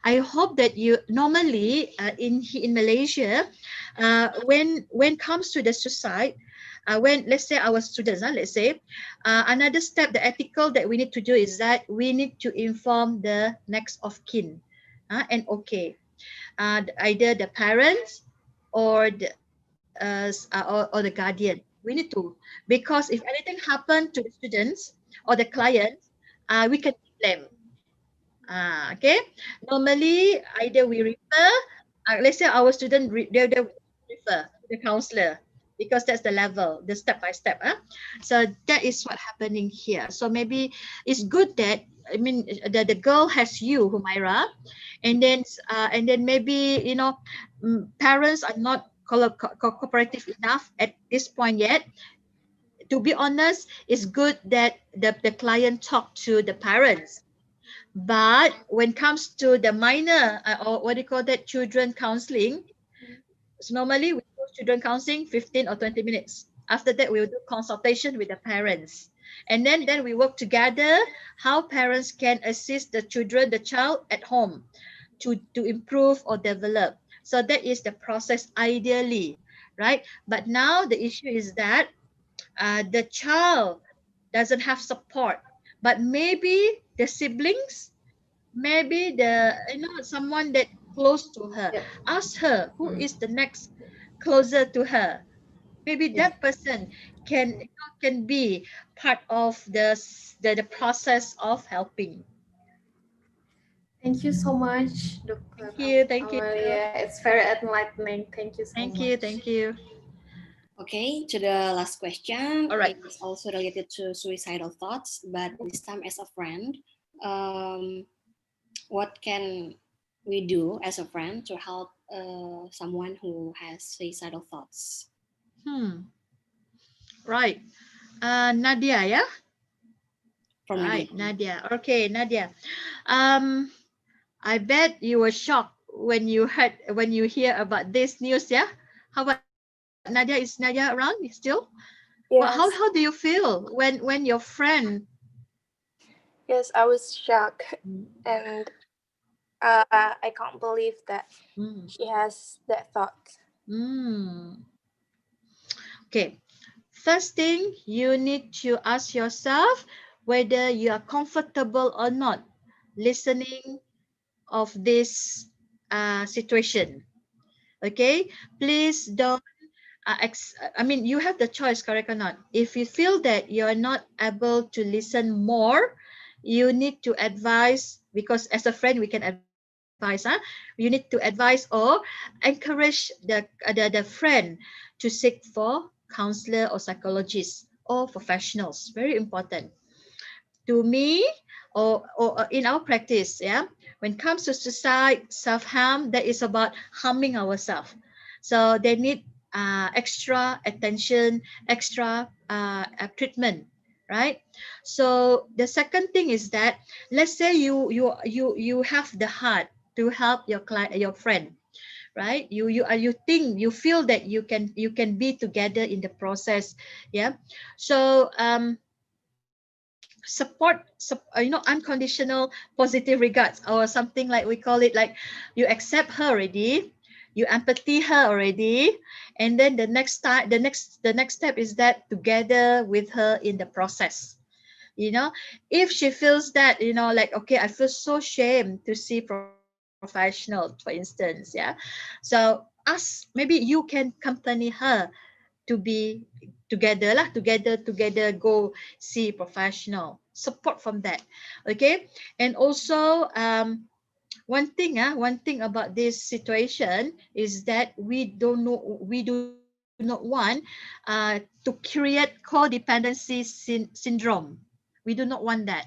I hope that you normally in Malaysia, when comes to the suicide, when let's say our students, let's say, another step, the ethical that we need to do is that we need to inform the next of kin, and okay, either the parents or or the guardian. We need to, because if anything happen to the students or the clients, we can blame. Okay. Normally, either we refer, let's say our student, they refer to the counselor because that's the level, the step by step. So that is what happening here. So maybe it's good that, I mean, the girl has you, Humaira, and then maybe, parents are not cooperative enough at this point yet. To be honest, it's good that the client talk to the parents. But when it comes to the minor, or what do you call that, children counseling, so normally we do children counseling 15 or 20 minutes. After that, we will do consultation with the parents. And then we work together how parents can assist the children, the child at home to improve or develop. So that is the process ideally, right? But now the issue is that the child doesn't have support, but maybe the siblings, maybe the someone that close to her, Yep. ask her who is the next closer to her. Maybe Yeah. that person can be part of the process of helping. Thank you so much, Dr. Thank you, Amalia. It's very enlightening. Thank you so much. thank you. Okay, to the last question. All right. It's also related to suicidal thoughts, but this time as a friend. Um, what can we do as a friend to help someone who has suicidal thoughts? Right. Nadia, yeah? From Right, Nadia. Nadia. Okay, Nadia. I bet you were shocked when you hear about this news, yeah? How about Nadia? Is Nadia around still? Well, Yes. how do you feel when your friend? Yes, I was shocked, and I can't believe that she has that thought. Okay. First thing, you need to ask yourself whether you are comfortable or not listening of this situation. Okay, please don't. I mean, you have the choice, correct or not? If you feel that you are not able to listen more, you need to advise, because as a friend we can advise. You need to advise or encourage the friend to seek for counselor or psychologist or professionals. Very important. To me, or in our practice, yeah, when it comes to suicide, self-harm, that is about harming ourselves. So they need extra attention, extra treatment, right? So the second thing is that, let's say you have the heart to help your client, your friend, right? You think, you feel that you can be together in the process, yeah. So unconditional positive regards, or something like, we call it like, you accept her already, you empathy her already, and then the next step is that together with her in the process. If she feels that, like, okay, I feel so shame to see professional, for instance, yeah. So maybe you can accompany her to be together go see professional support from that. Okay. And also one thing about this situation is that we do not want to create codependency syndrome. We do not want that.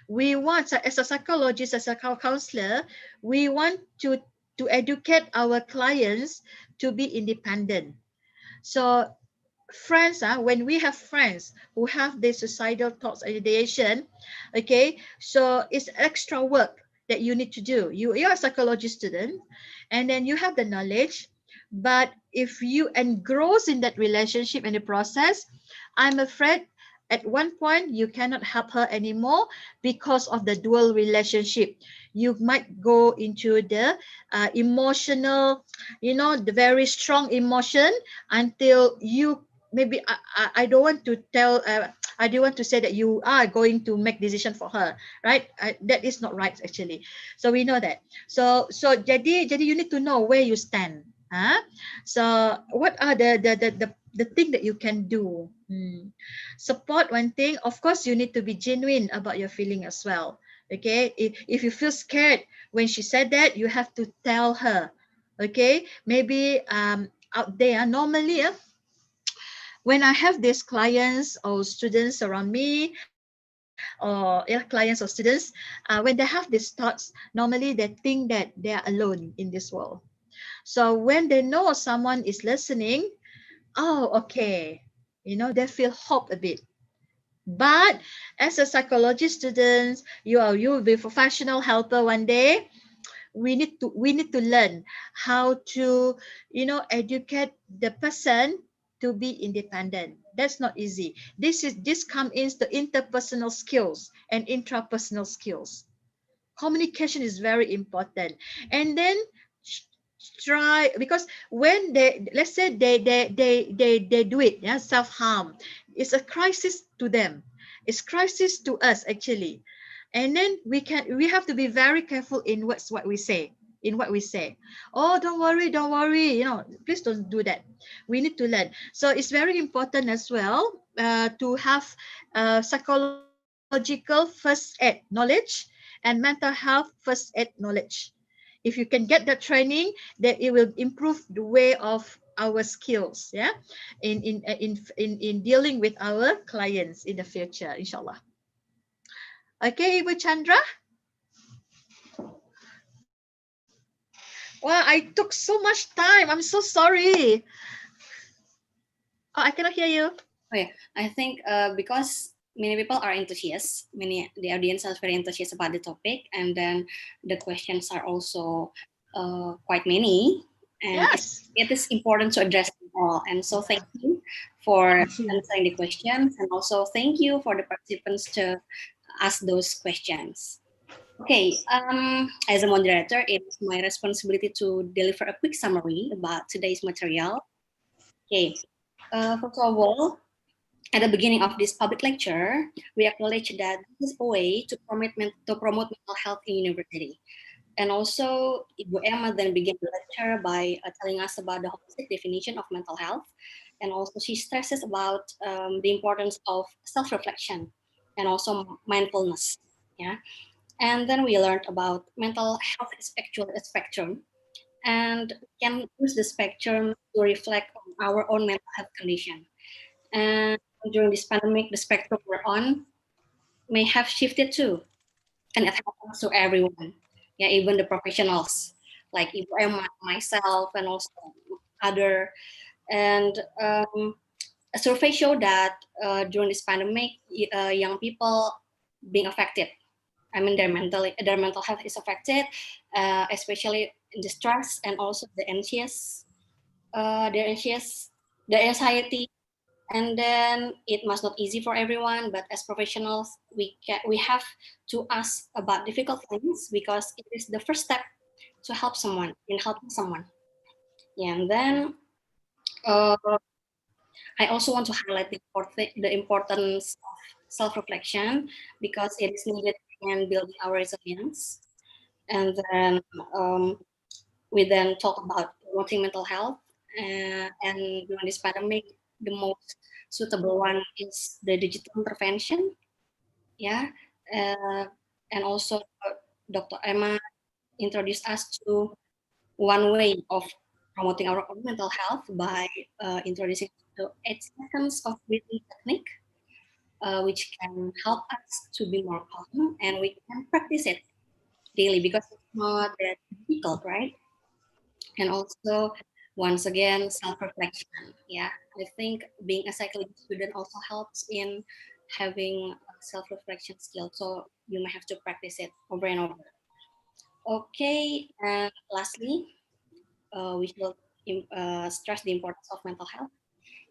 We want, as a psychologist, as a counselor, we want to educate our clients to be independent. So friends, when we have friends who have the suicidal thoughts ideation, okay, so it's extra work that you need to do. You're a psychology student, and then you have the knowledge, but if you engross in that relationship and the process, I'm afraid at one point you cannot help her anymore because of the dual relationship. You might go into the emotional, the very strong emotion, until you, maybe I don't want to tell, I don't want to say that you are going to make decision for her, right? That is not right, actually. So we know that. So jadi you need to know where you stand. So what are the thing that you can do? Support, one thing, of course, you need to be genuine about your feeling as well. Okay, if you feel scared when she said that, you have to tell her. Okay, maybe out there, normally when I have these clients or students around me, or clients or students, when they have these thoughts, normally they think that they are alone in this world. So when they know someone is listening, oh, okay, they feel hope a bit. But as a psychology student, you will be professional helper one day. We need to learn how to educate the person to be independent. That's not easy. This comes in the interpersonal skills and intrapersonal skills. Communication is very important. And then try, because when they, let's say they do it, yeah, self-harm, it's a crisis to them, it's crisis to us actually. And then we have to be very careful in what we say, oh, don't worry, please don't do that. We need to learn. So it's very important as well to have psychological first aid knowledge and mental health first aid knowledge. If you can get that training, then it will improve the way of our skills, yeah, in dealing with our clients in the future, inshallah. Okay, Ibu Chandra. Wow, I took so much time. I'm so sorry. Oh, I cannot hear you. Oh yeah, I think because many people are enthusiasts, the audience are very enthusiastic about the topic, and then the questions are also quite many, and yes, it is important to address them all. And so thank you for answering the questions, and also thank you for the participants to ask those questions. Okay, as a moderator, it's my responsibility to deliver a quick summary about today's material. Okay, first of all, at the beginning of this public lecture, we acknowledge that this is a way to promote mental health in university. And also, Ibu Emma then began the lecture by telling us about the holistic definition of mental health. And also she stresses about the importance of self-reflection and also mindfulness. Yeah. And then we learned about mental health is actually a spectrum, and can use the spectrum to reflect on our own mental health condition. And during this pandemic, the spectrum we're on may have shifted too, and it happens to everyone. Yeah, even the professionals like Ibu Emma, myself, and also other. And a survey showed that during this pandemic, young people being affected. I mean, their mental health is affected, especially the stress and also the anxiety, and then it must not easy for everyone. But as professionals, we have to ask about difficult things because it is the first step to help someone in helping someone. Yeah, and then I also want to highlight the importance of self-reflection because it is needed in building our resilience. And then we then talk about promoting mental health. And during this pandemic, the most suitable one is the digital intervention. Yeah. And also Dr. Emma introduced us to one way of promoting our own mental health by introducing the 8 seconds of breathing technique, which can help us to be more calm, and we can practice it daily because it's not that difficult, right? And also, once again, self-reflection. Yeah, I think being a psychology student also helps in having self-reflection skill. So you may have to practice it over and over. Okay, and lastly, we should stress the importance of mental health.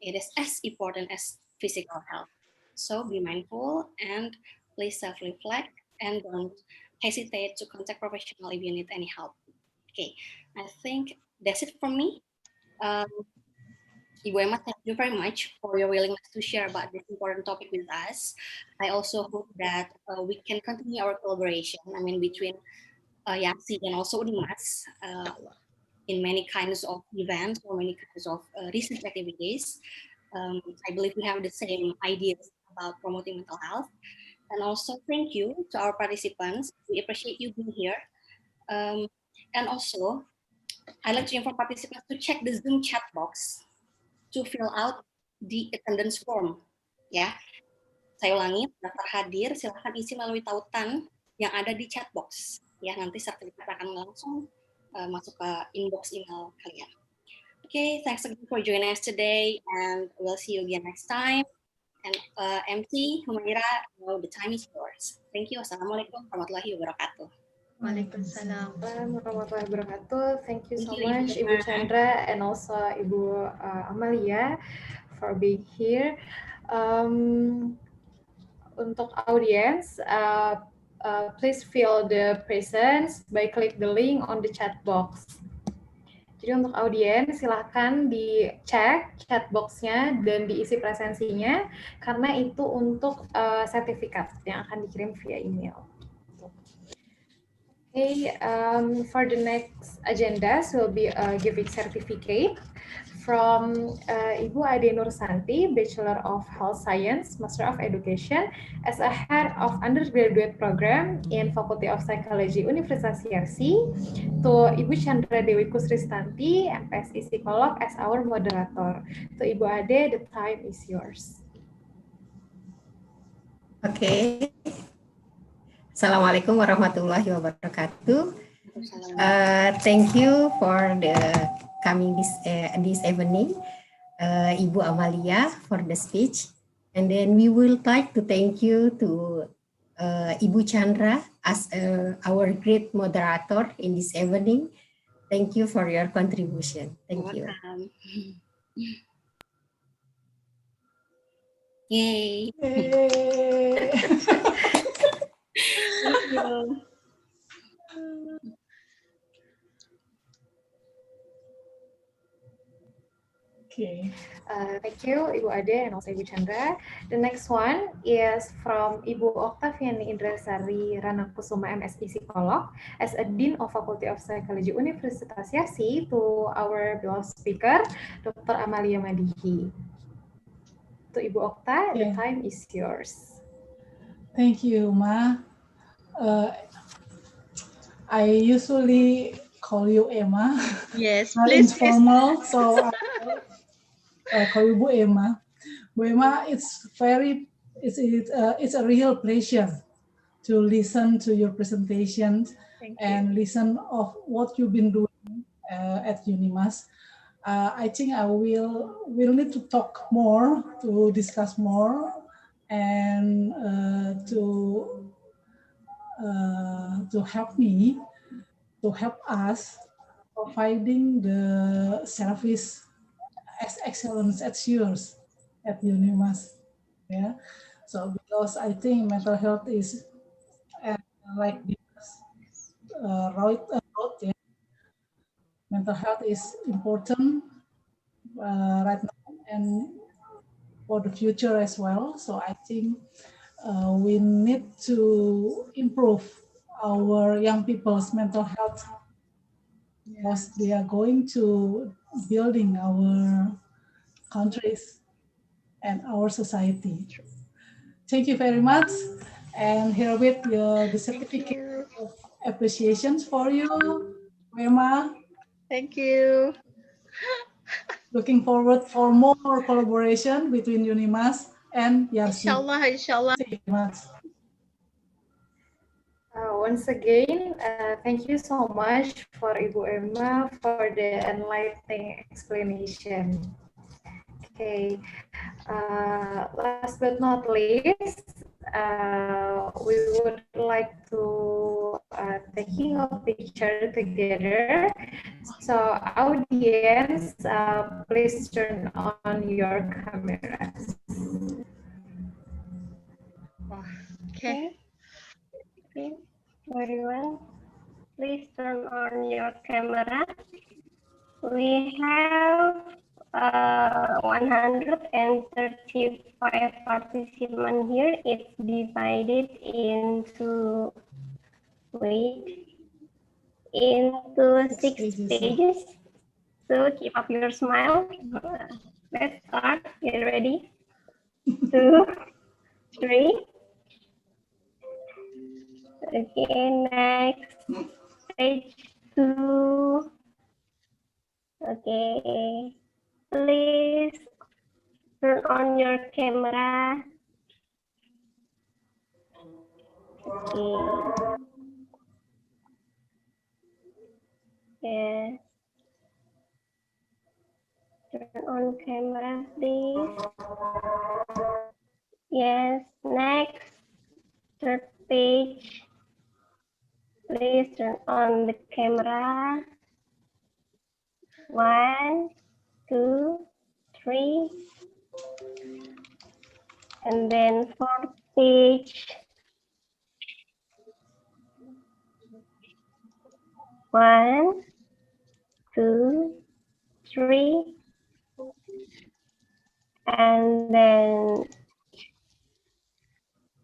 It is as important as physical health. So be mindful and please self-reflect and don't hesitate to contact professional if you need any help. Okay, I think that's it from me. Ibu Emma, thank you very much for your willingness to share about this important topic with us. I also hope that we can continue our collaboration, I mean, between YASI and also UNIMAS in many kinds of events or many kinds of research activities. I believe we have the same ideas about promoting mental health. And also thank you to our participants. We appreciate you being here. And also, I'd like to inform participants to check the Zoom chat box to fill out the attendance form. Ya, saya ulangi, daftar hadir silahkan isi melalui tautan yang ada di chat box. Ya, nanti sertifikat akan langsung masuk ke inbox email kalian. Okay, thanks again for joining us today, and we'll see you again next time. And MC Humaira, now the time is yours. Thank you. Assalamualaikum warahmatullahi wabarakatuh. Waalaikumsalam warahmatullahi wabarakatuh. Thank you so Thank you, much, Ibu Chandra, and also Ibu Amalia for being here. Untuk audience, please fill the presence by click the link on the chat box. Jadi untuk audiens silahkan dicek chat box-nya dan diisi presensinya karena itu untuk sertifikat yang akan dikirim via email. Okay, for the next agendas will be giving certificate from Ibu Ade Nursanti, Bachelor of Health Science, Master of Education, as a head of undergraduate program in Faculty of Psychology, Universitas Yarsi, to Ibu Chandra Dewi Kusristanti, MPSI Psikolog, as our moderator. To Ibu Ade, the time is yours. Okay. Assalamualaikum warahmatullahi wabarakatuh. Thank you for the coming this evening, Ibu Amalia, for the speech, and then we will like to thank you to Ibu Chandra as our great moderator in this evening. Thank you for your contribution. Thank you. Yay! Thank you. Okay. Thank you, Ibu Ade and also Ibu Chandra. The next one is from Ibu Oktaviani Indrasari Ranakusuma, MSc Psikolog, as a Dean of Faculty of Psychology, Universitas Yarsi, to our beloved speaker, Dr. Amalia Madihi. To Ibu Okta, the time is yours. Thank you, Ma. I usually call you Emma. Yes, not please. informal, so I call you Bu Emma. Bu Emma, it's a real pleasure to listen to your presentations and listen of what you've been doing at Unimas. I think I will need to talk more, to discuss more, and to help us providing the service as excellence as yours at Unimas. Yeah, so because I think mental health is like yeah. Mental health is important right now and for the future as well. So I think we need to improve our young people's mental health because they are going to building our countries and our society. Thank you very much. And herewith the certificate of appreciations for you, Emma. Thank you. Looking forward for more collaboration between Unimas and Yarsi. Inshallah. Thank you very much. Once again, thank you so much for Ibu Emma for the enlightening explanation. Okay, last but not least, we would like to taking a picture together. So audience, please turn on your cameras. Okay. Okay, everyone, please turn on your camera. We have 135 participants here. It's divided into six stages. So keep up your smile. Let's start. Get ready. 2, 3. Okay, next, stage 2. Okay, please turn on your camera. Okay. Yes. Turn on camera, please. Yes. Next. Third page. Please turn on the camera. 1, 2, 3. And then fourth page. 1, 2, 3. And then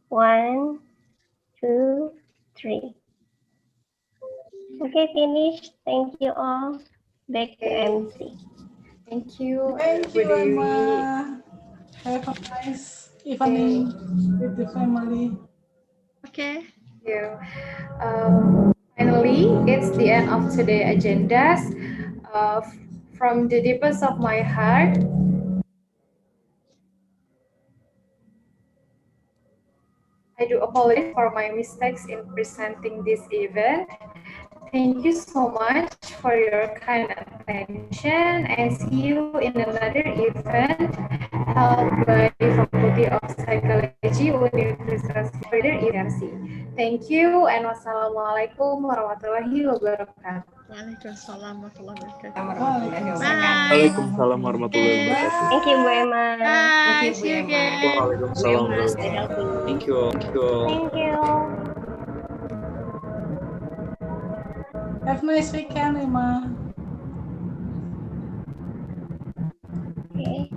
1, 2, 3. Okay, finish. Thank you all. Back to MC. Thank you, Thank Bu you, Dewi. Emma. Have a nice evening with the family. Okay. Thank you. Finally, it's the end of today's agendas. From the deepest of my heart, I do apologize for my mistakes in presenting this event. Thank you so much for your kind attention and see you in another event held by Faculty of Psychology Universitas Further University. Thank you and wassalamualaikum warahmatullahi wabarakatuh. Waalaikumsalam warahmatullahi wabarakatuh. Waalaikumsalam. Waalaikumsalam warahmatullahi wabarakatuh. Thank you, Bu Emma. Bye. See you again. Waalaikumsalam. Stay healthy. Thank you all. Thank you all. Thank you. Have a nice weekend, Emma. Okay.